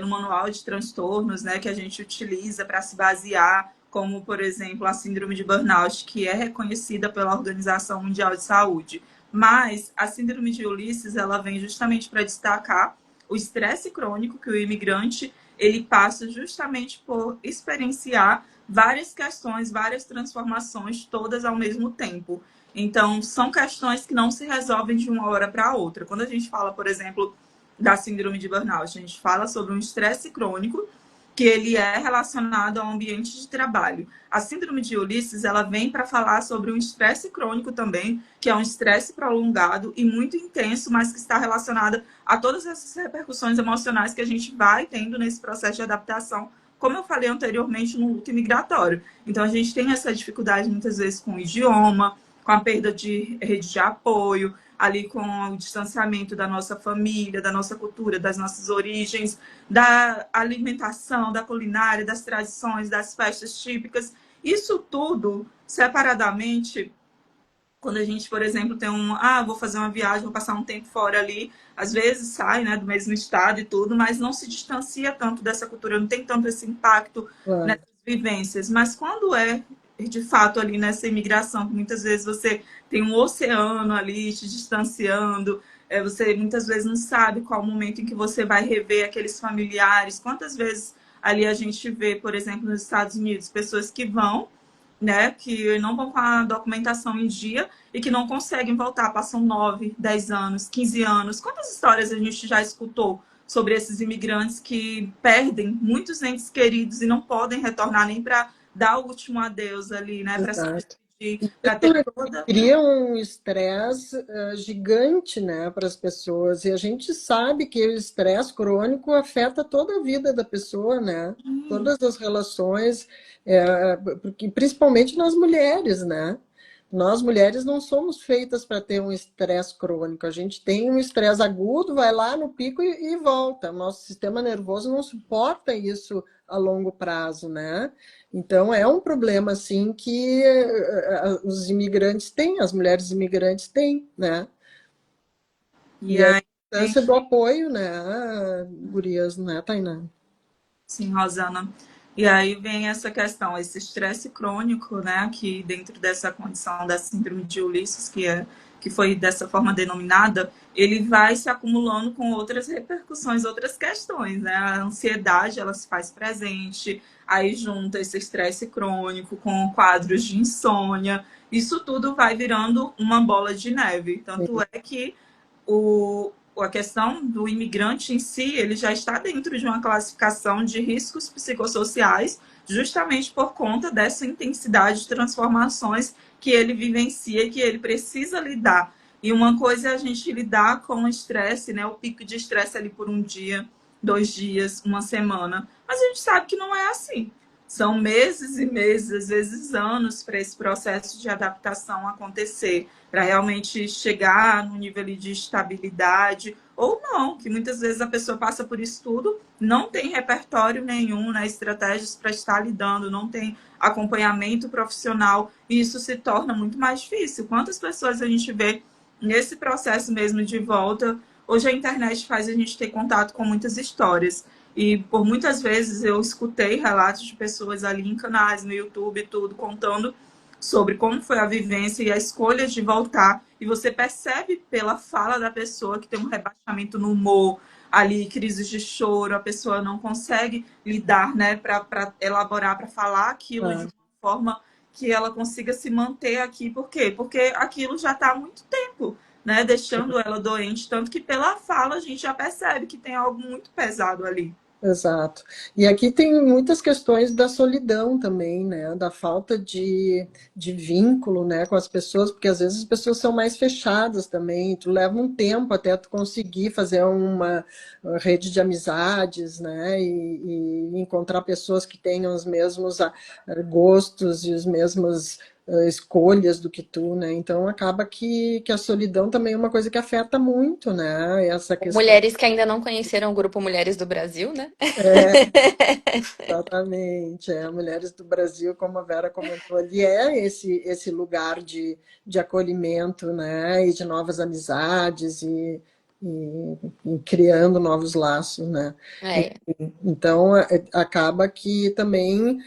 no manual de transtornos, né, que a gente utiliza para se basear, como, por exemplo, a síndrome de burnout, que é reconhecida pela Organização Mundial de Saúde. Mas a síndrome de Ulisses, ela vem justamente para destacar o estresse crônico que o imigrante ele passa justamente por experienciar várias questões, várias transformações, todas ao mesmo tempo. Então, são questões que não se resolvem de uma hora para outra. Quando a gente fala, por exemplo, da síndrome de burnout, a gente fala sobre um estresse crônico que ele é relacionado ao ambiente de trabalho. A síndrome de Ulisses, ela vem para falar sobre um estresse crônico também, que é um estresse prolongado e muito intenso, mas que está relacionado a todas essas repercussões emocionais que a gente vai tendo nesse processo de adaptação, como eu falei anteriormente, no luto migratório. Então, a gente tem essa dificuldade, muitas vezes, com o idioma, com a perda de rede de apoio, ali com o distanciamento da nossa família, da nossa cultura, das nossas origens, da alimentação, da culinária, das tradições, das festas típicas. Isso tudo, separadamente, quando a gente, por exemplo, tem vou fazer uma viagem, vou passar um tempo fora ali, às vezes sai, né, do mesmo estado e tudo, mas não se distancia tanto dessa cultura, não tem tanto esse impacto nessas vivências. Mas quando é, de fato, ali nessa imigração, que muitas vezes você tem um oceano ali te distanciando, você muitas vezes não sabe qual o momento em que você vai rever aqueles familiares. Quantas vezes ali a gente vê, por exemplo, nos Estados Unidos, pessoas que vão, né, que não vão com a documentação em dia e que não conseguem voltar, passam 9, 10 anos, 15 anos. Quantas histórias a gente já escutou sobre esses imigrantes que perdem muitos entes queridos e não podem retornar nem para dar o último adeus ali, né, para se despedir, para ter toda... Cria um estresse gigante, né, para as pessoas. E a gente sabe que o estresse crônico afeta toda a vida da pessoa, né? Todas as relações, porque, principalmente nas mulheres, né? Nós, mulheres, não somos feitas para ter um estresse crônico. A gente tem um estresse agudo, vai lá no pico e volta. Nosso sistema nervoso não suporta isso a longo prazo, né? Então, é um problema, assim, que os imigrantes têm, as mulheres imigrantes têm, né? E a importância do apoio, né, gurias, né, Tainá? Sim, Rosana. E aí vem essa questão, esse estresse crônico, né, que dentro dessa condição da síndrome de Ulisses, que foi dessa forma denominada, ele vai se acumulando com outras repercussões, outras questões, né? A ansiedade, ela se faz presente, aí junta esse estresse crônico com quadros de insônia, isso tudo vai virando uma bola de neve. Tanto é que a questão do imigrante em si, ele já está dentro de uma classificação de riscos psicossociais, justamente por conta dessa intensidade de transformações que ele vivencia e que ele precisa lidar. E uma coisa é a gente lidar com o estresse, né? O pico de estresse ali por um dia, 2 dias, uma semana. Mas a gente sabe que não é assim. São meses e meses, às vezes anos, para esse processo de adaptação acontecer, para realmente chegar no nível de estabilidade, ou não, que muitas vezes a pessoa passa por isso tudo, não tem repertório nenhum, né, estratégias para estar lidando, não tem acompanhamento profissional, e isso se torna muito mais difícil. Quantas pessoas a gente vê nesse processo mesmo de volta? Hoje a internet faz a gente ter contato com muitas histórias. E por muitas vezes eu escutei relatos de pessoas ali em canais, no YouTube, tudo, contando sobre como foi a vivência e a escolha de voltar. E você percebe pela fala da pessoa que tem um rebaixamento no humor, ali, crises de choro, a pessoa não consegue lidar, né, para elaborar, para falar aquilo de uma forma que ela consiga se manter aqui. Por quê? Porque aquilo já está há muito tempo, né, deixando ela doente, tanto que pela fala a gente já percebe que tem algo muito pesado ali. Exato. E aqui tem muitas questões da solidão também, né? Da falta de vínculo, né, com as pessoas, porque às vezes as pessoas são mais fechadas também. Tu leva um tempo até tu conseguir fazer uma rede de amizades, né? E encontrar pessoas que tenham os mesmos gostos e os mesmos escolhas do que tu, né? Então acaba que a solidão também é uma coisa que afeta muito, né? Essa questão. Mulheres que ainda não conheceram o grupo Mulheres do Brasil, né? É, exatamente. É, Mulheres do Brasil, como a Vera comentou ali, é esse lugar de acolhimento, né? E de novas amizades e criando novos laços, né? É, Então, acaba que também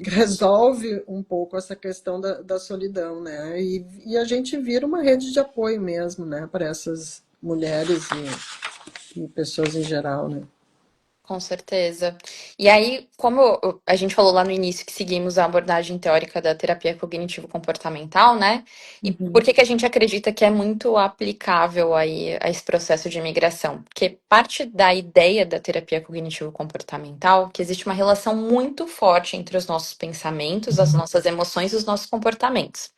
resolve um pouco essa questão da solidão, né? E a gente vira uma rede de apoio mesmo, né? Para essas mulheres e pessoas em geral, né? com certeza. E aí, como a gente falou lá no início que seguimos a abordagem teórica da terapia cognitivo-comportamental, né? E por Uhum, que que a gente acredita que é muito aplicável aí a esse processo de imigração? Porque parte da ideia da terapia cognitivo-comportamental que existe uma relação muito forte entre os nossos pensamentos, as nossas emoções e os nossos comportamentos.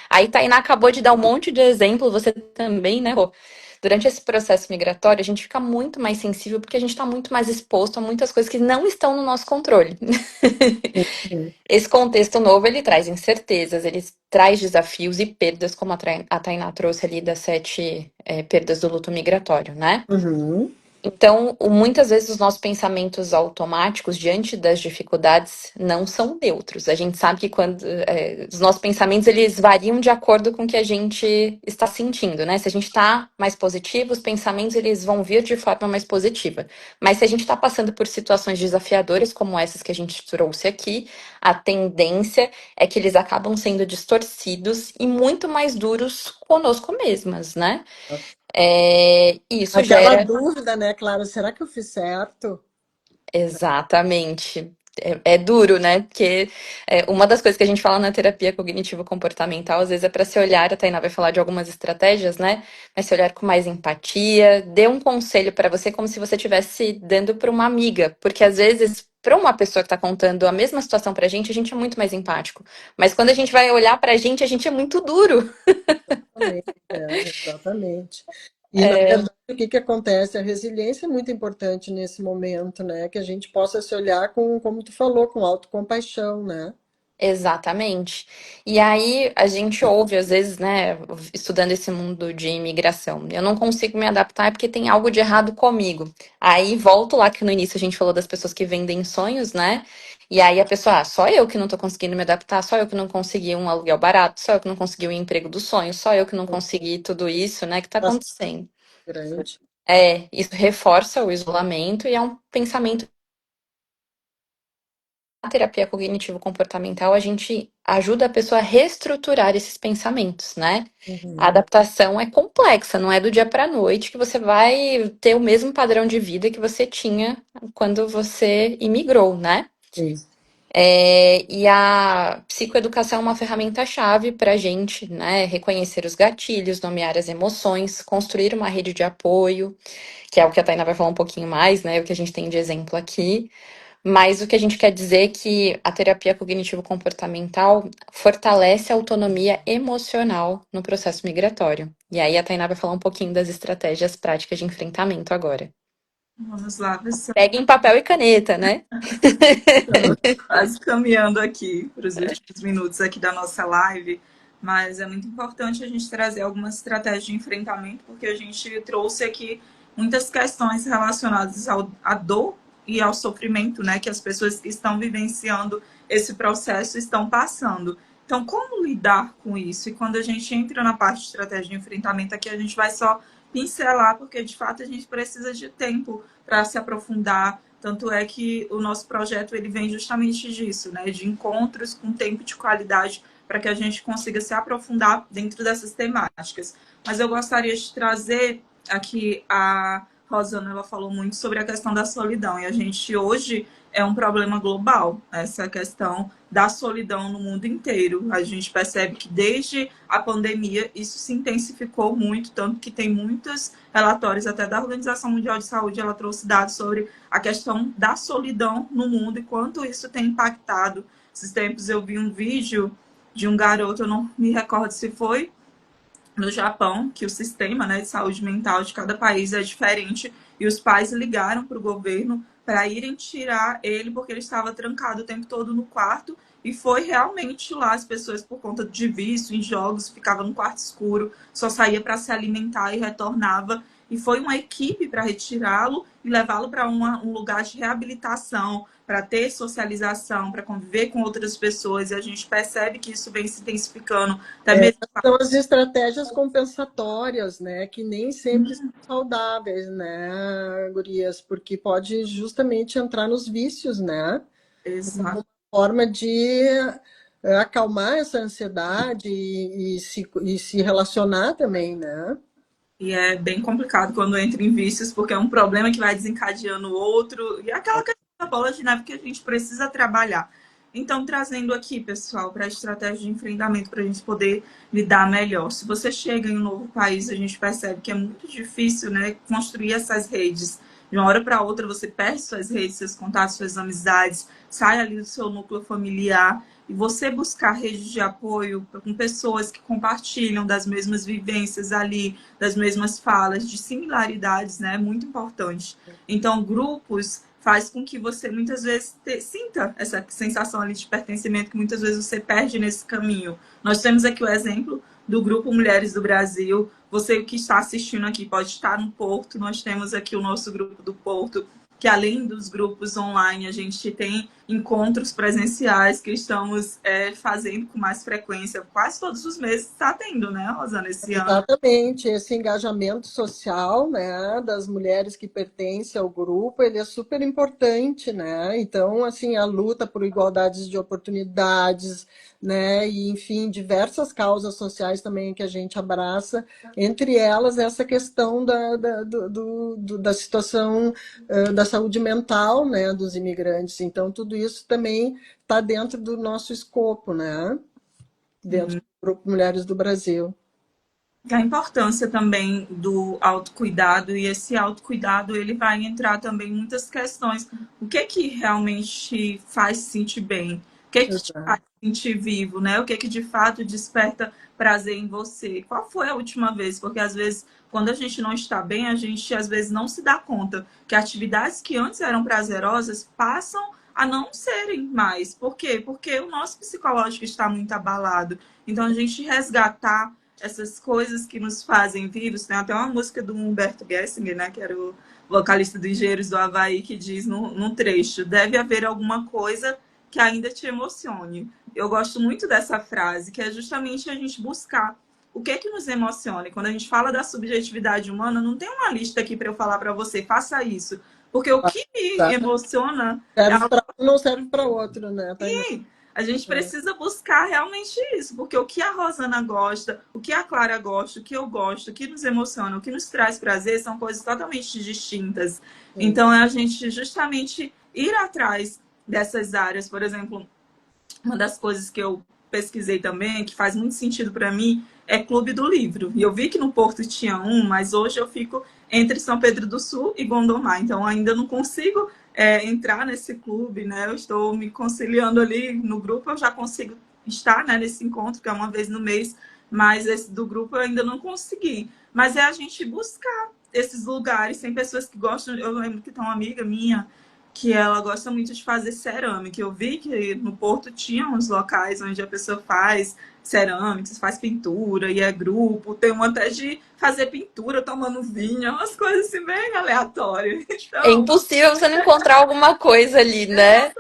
Aí Tainá acabou de dar um monte de exemplo, você também, né, Rô? Durante esse processo migratório, a gente fica muito mais sensível porque a gente está muito mais exposto a muitas coisas que não estão no nosso controle. uhum, Esse contexto novo, ele traz incertezas, ele traz desafios e perdas, como a Tainá trouxe ali das 7 perdas do luto migratório, né? uhum. Então, muitas vezes os nossos pensamentos automáticos diante das dificuldades não são neutros. A gente sabe que quando os nossos pensamentos eles variam de acordo com o que a gente está sentindo, né? Se a gente está mais positivo, os pensamentos eles vão vir de forma mais positiva. Mas se a gente está passando por situações desafiadoras como essas que a gente trouxe aqui, a tendência é que eles acabam sendo distorcidos e muito mais duros conosco mesmas, né? Isso Aquela gera. dúvida, né, Clara? Será que eu fiz certo? Exatamente. É duro, né? Porque uma das coisas que a gente fala na terapia cognitivo-comportamental, às vezes é para se olhar, a Tainá vai falar de algumas estratégias, né? Mas se olhar com mais empatia, dê um conselho para você como se você estivesse dando para uma amiga, porque às vezes para uma pessoa que está contando a mesma situação para a gente é muito mais empático. Mas quando a gente vai olhar para a gente é muito duro. Exatamente, exatamente. E, na verdade, o que que acontece? A resiliência é muito importante nesse momento, né? Que a gente possa se olhar com, como tu falou, com autocompaixão, né? Exatamente. E aí a gente ouve, às vezes, né, estudando esse mundo de imigração, eu não consigo me adaptar porque tem algo de errado comigo. Aí volto lá que no início a gente falou das pessoas que vendem sonhos, né? E aí a pessoa, só eu que não tô conseguindo me adaptar, só eu que não consegui um aluguel barato, só eu que não consegui o emprego dos sonhos, só eu que não consegui tudo isso, né, que tá Bastante acontecendo. grande. Isso reforça o isolamento e é um pensamento. Na terapia cognitivo-comportamental, a gente ajuda a pessoa a reestruturar esses pensamentos, né? A Uhum. adaptação é complexa, não é do dia para a noite que você vai ter o mesmo padrão de vida que você tinha quando você imigrou, né? Isso. E a psicoeducação é uma ferramenta-chave para a gente, né? Reconhecer os gatilhos, nomear as emoções, construir uma rede de apoio, que é o que a Taina vai falar um pouquinho mais, né? O que a gente tem de exemplo aqui. Mas o que a gente quer dizer é que a terapia cognitivo-comportamental fortalece a autonomia emocional no processo migratório. E aí a Tainá vai falar um pouquinho das estratégias práticas de enfrentamento agora. Vamos lá, pessoal. Peguem papel e caneta, né? Estamos quase caminhando aqui para os últimos minutos aqui da nossa live, mas é muito importante a gente trazer algumas estratégias de enfrentamento, porque a gente trouxe aqui muitas questões relacionadas à dor e ao sofrimento, né, que as pessoas que estão vivenciando esse processo estão passando. Então, como lidar com isso? E quando a gente entra na parte de estratégia de enfrentamento, aqui a gente vai só pincelar, porque de fato a gente precisa de tempo para se aprofundar. Tanto é que o nosso projeto ele vem justamente disso, né? De encontros com tempo de qualidade para que a gente consiga se aprofundar dentro dessas temáticas. Mas eu gostaria de trazer aqui a Rosana, ela falou muito sobre a questão da solidão. E a gente hoje é um problema global, essa questão da solidão no mundo inteiro. A gente percebe que desde a pandemia isso se intensificou muito, tanto que tem muitos relatórios até da Organização Mundial de Saúde, ela trouxe dados sobre a questão da solidão no mundo e quanto isso tem impactado. Esses tempos eu vi um vídeo de um garoto, eu não me recordo se foi no Japão, que o sistema, né, de saúde mental de cada país é diferente, e os pais ligaram para o governo para irem tirar ele porque ele estava trancado o tempo todo no quarto e foi realmente lá as pessoas, por conta de vício em jogos, ficavam no quarto escuro, só saía para se alimentar e retornava. E foi uma equipe para retirá-lo e levá-lo para um lugar de reabilitação, para ter socialização, para conviver com outras pessoas. E a gente percebe que isso vem se intensificando. Até mesmo... São as estratégias compensatórias, né? Que nem sempre são saudáveis, né, gurias? Porque pode justamente entrar nos vícios, né? Exato. Uma forma de acalmar essa ansiedade e se relacionar também, né? E é bem complicado quando entra em vícios, porque é um problema que vai desencadeando o outro. E é aquela questão da bola de neve que a gente precisa trabalhar. Então, trazendo aqui, pessoal, para a estratégia de enfrentamento, para a gente poder lidar melhor. Se você chega em um novo país, a gente percebe que é muito difícil, né, construir essas redes. De uma hora para outra, você perde suas redes, seus contatos, suas amizades, sai ali do seu núcleo familiar. E você buscar redes de apoio com pessoas que compartilham das mesmas vivências ali, das mesmas falas, de similaridades, né? É muito importante. Então, grupos faz com que você muitas vezes sinta essa sensação ali de pertencimento que muitas vezes você perde nesse caminho. Nós temos aqui o exemplo do Grupo Mulheres do Brasil. Você que está assistindo aqui pode estar no Porto. Nós temos aqui o nosso grupo do Porto, que além dos grupos online, a gente tem encontros presenciais que estamos fazendo com mais frequência. Quase todos os meses está tendo, né, Rosana, esse ano? Exatamente, esse engajamento social, né, das mulheres que pertencem ao grupo, ele é super importante, né? Então, assim, a luta por igualdades de oportunidades, né, e enfim, diversas causas sociais também que a gente abraça, entre elas essa questão da situação da saúde mental, né, dos imigrantes. Então, tudo isso também está dentro do nosso escopo, né? Dentro do Grupo Mulheres do Brasil. A importância também do autocuidado, e esse autocuidado ele vai entrar também em muitas questões. O que realmente faz se sentir bem? O que te faz se sentir vivo, né? O que de fato desperta prazer em você? Qual foi a última vez? Porque às vezes, quando a gente não está bem, a gente às vezes não se dá conta que atividades que antes eram prazerosas passam a não serem mais. Por quê? Porque o nosso psicológico está muito abalado. Então, a gente resgatar essas coisas que nos fazem vivos. Tem até uma música do Humberto Gessinger, né, que era o vocalista do Engenheiros do Havaí, que diz num trecho: deve haver alguma coisa que ainda te emocione. Eu gosto muito dessa frase, que é justamente a gente buscar o que nos emociona. E quando a gente fala da subjetividade humana, não tem uma lista aqui para eu falar para você, faça isso. Porque o que me emociona não serve para outro, né? Sim, a gente precisa buscar realmente isso, porque o que a Rosana gosta, o que a Clara gosta, o que eu gosto, o que nos emociona, o que nos traz prazer, são coisas totalmente distintas. Então, é a gente justamente ir atrás dessas áreas. Por exemplo, uma das coisas que eu pesquisei também, que faz muito sentido para mim, é Clube do Livro. E eu vi que no Porto tinha um, mas hoje eu fico entre São Pedro do Sul e Gondomar. Então, ainda não consigo entrar nesse clube, né? Eu estou me conciliando ali no grupo, eu já consigo estar, né, nesse encontro, que é uma vez no mês, mas esse do grupo eu ainda não consegui. Mas é a gente buscar esses lugares. Tem pessoas que gostam, eu lembro que tem uma amiga minha que ela gosta muito de fazer cerâmica. Eu vi que no Porto tinha uns locais onde a pessoa faz cerâmica, faz pintura, e é grupo. Tem um até de fazer pintura tomando vinho, umas coisas assim bem aleatórias. Então, É impossível você não encontrar alguma coisa ali, né?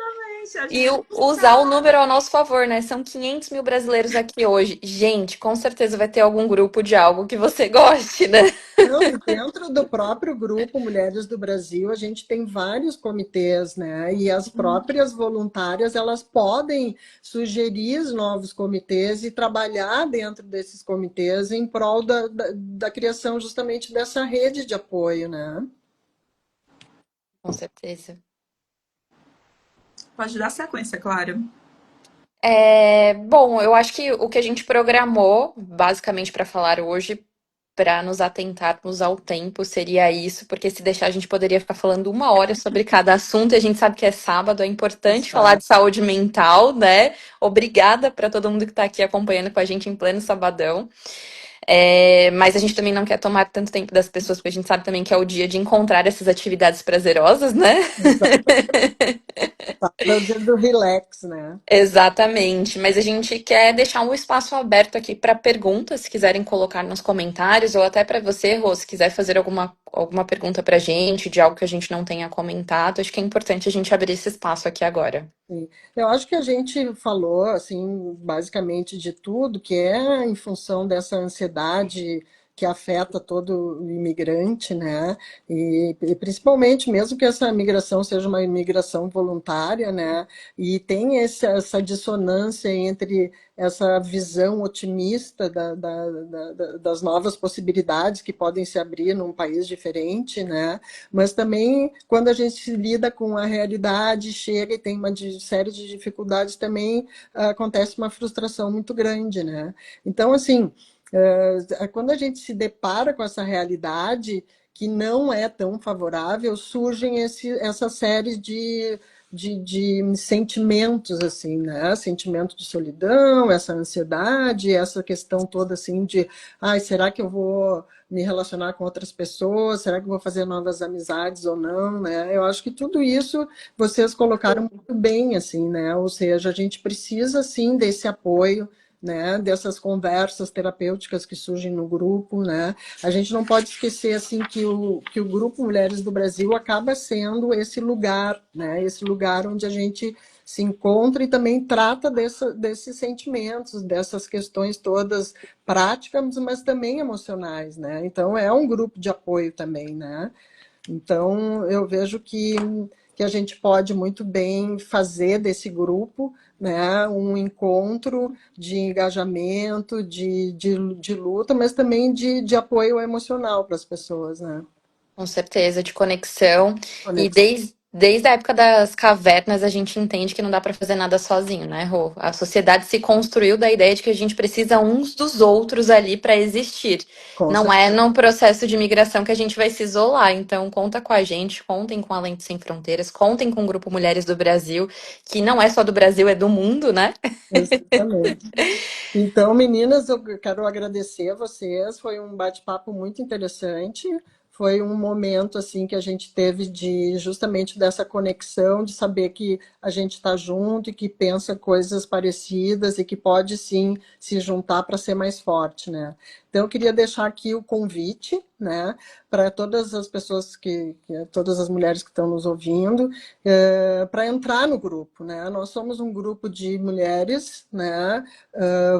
E usar o número ao nosso favor, né? São 500 mil brasileiros aqui hoje. Gente, com certeza vai ter algum grupo de algo que você goste, né? Não, e dentro do próprio grupo Mulheres do Brasil, a gente tem vários comitês, né? E as próprias voluntárias, elas podem sugerir novos comitês e trabalhar dentro desses comitês em prol da criação justamente dessa rede de apoio, né? Com certeza. Pode dar sequência, Clara. Bom, eu acho que o que a gente programou, basicamente, para falar hoje, para nos atentarmos ao tempo, seria isso, porque se deixar a gente poderia ficar falando 1 hora sobre cada assunto, e a gente sabe que é sábado, é importante falar de saúde mental, né? Obrigada para todo mundo que está aqui acompanhando com a gente em pleno sabadão. Mas a gente também não quer tomar tanto tempo das pessoas, porque a gente sabe também que é o dia de encontrar essas atividades prazerosas, né? É o dia do relax, né? Exatamente, mas a gente quer deixar um espaço aberto aqui para perguntas, se quiserem colocar nos comentários, ou até para você, Rô, se quiser fazer alguma pergunta para a gente, de algo que a gente não tenha comentado, acho que é importante a gente abrir esse espaço aqui agora. Sim. Eu acho que a gente falou, assim, basicamente de tudo, que é em função dessa ansiedade que afeta todo o imigrante, né? E principalmente, mesmo que essa migração seja uma imigração voluntária, né? E tem essa dissonância entre essa visão otimista das novas possibilidades que podem se abrir num país diferente, né? Mas também, quando a gente lida com a realidade, chega e tem uma série de dificuldades, também acontece uma frustração muito grande, né? Então, assim, quando a gente se depara com essa realidade que não é tão favorável, surgem essa série de sentimentos, assim, né? Sentimento de solidão, essa ansiedade, essa questão toda, assim, de, ai, será que eu vou me relacionar com outras pessoas? Será que eu vou fazer novas amizades ou não, né? Eu acho que tudo isso vocês colocaram muito bem, assim, né? Ou seja, a gente precisa, sim, desse apoio, né, dessas conversas terapêuticas que surgem no grupo, né? A gente não pode esquecer assim que o grupo Mulheres do Brasil acaba sendo esse lugar, né? Esse lugar onde a gente se encontra e também trata desses sentimentos, dessas questões todas práticas, mas também emocionais, né? Então é um grupo de apoio também, né? Então, eu vejo que a gente pode muito bem fazer desse grupo, né, um encontro de engajamento, de luta, mas também de apoio emocional para as pessoas, né? Com certeza, de conexão. E Conexão. desde a época das cavernas, a gente entende que não dá para fazer nada sozinho, né, Rô? A sociedade se construiu da ideia de que a gente precisa uns dos outros ali para existir. Com Não certeza. é num processo de migração que a gente vai se isolar. Então, conta com a gente, contem com a Lente Sem Fronteiras, contem com o Grupo Mulheres do Brasil, que não é só do Brasil, é do mundo, né? Exatamente. Então, meninas, eu quero agradecer a vocês. Foi um bate-papo muito interessante. Foi um momento assim que a gente teve de justamente dessa conexão, de saber que a gente está junto e que pensa coisas parecidas e que pode sim se juntar para ser mais forte, né? Então, eu queria deixar aqui o convite, né, para todas as pessoas todas as mulheres que estão nos ouvindo, para entrar no grupo, né? Nós somos um grupo de mulheres, né,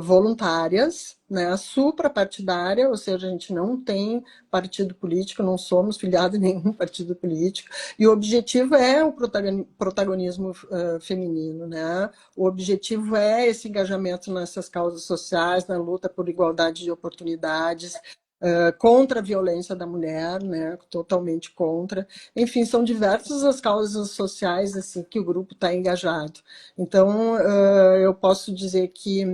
voluntárias, né, suprapartidária, ou seja, a gente não tem partido político, não somos filiados em nenhum partido político, e o objetivo é o protagonismo feminino, né? O objetivo é esse engajamento nessas causas sociais, na luta por igualdade de oportunidades, contra a violência da mulher, né? Totalmente contra. Enfim, são diversas as causas sociais assim que o grupo está engajado. Então, eu posso dizer que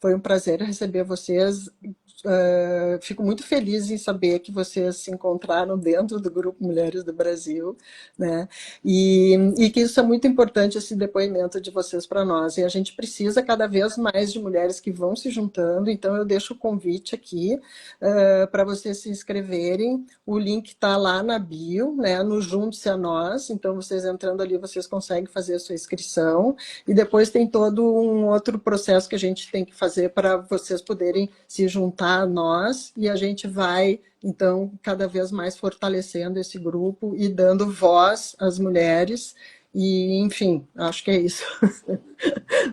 foi um prazer receber vocês. Fico muito feliz em saber que vocês se encontraram dentro do Grupo Mulheres do Brasil, né? E que isso é muito importante, esse depoimento de vocês para nós. E a gente precisa cada vez mais de mulheres que vão se juntando. Então, eu deixo o convite aqui para vocês se inscreverem. O link está lá na bio, né? No Junte-se a Nós. Então, vocês entrando ali, vocês conseguem fazer a sua inscrição. E depois tem todo um outro processo que a gente tem que fazer para vocês poderem se juntar a nós. E a gente vai, então, cada vez mais fortalecendo esse grupo e dando voz às mulheres. E, enfim, acho que é isso.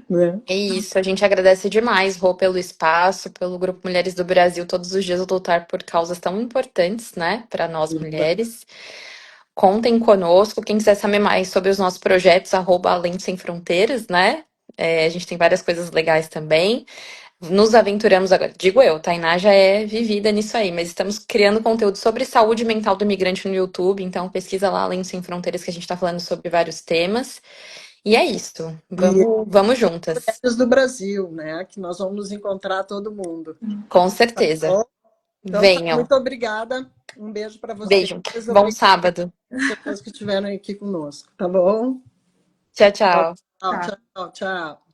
Né? É isso, a gente agradece demais, Rô, pelo espaço, pelo Grupo Mulheres do Brasil, todos os dias lutar por causas tão importantes, né, para nós mulheres. Contem conosco, quem quiser saber mais sobre os nossos projetos, @Além Sem Fronteiras, né? A gente tem várias coisas legais também. Nos aventuramos agora, digo eu, Tainá já é vivida nisso aí, mas estamos criando conteúdo sobre saúde mental do imigrante no YouTube, então pesquisa lá Além Sem Fronteiras que a gente está falando sobre vários temas. E é isso, E vamos juntas. mulheres do Brasil, né? Que nós vamos nos encontrar todo mundo. Com certeza. Bom, então, tá, Venham. muito obrigada. Um beijo para vocês. Beijo. Bom Obrigada sábado. às pessoas que estiveram aqui conosco. Tá bom? Tchau, Tchau, tchau. tchau, Tá. tchau, tchau.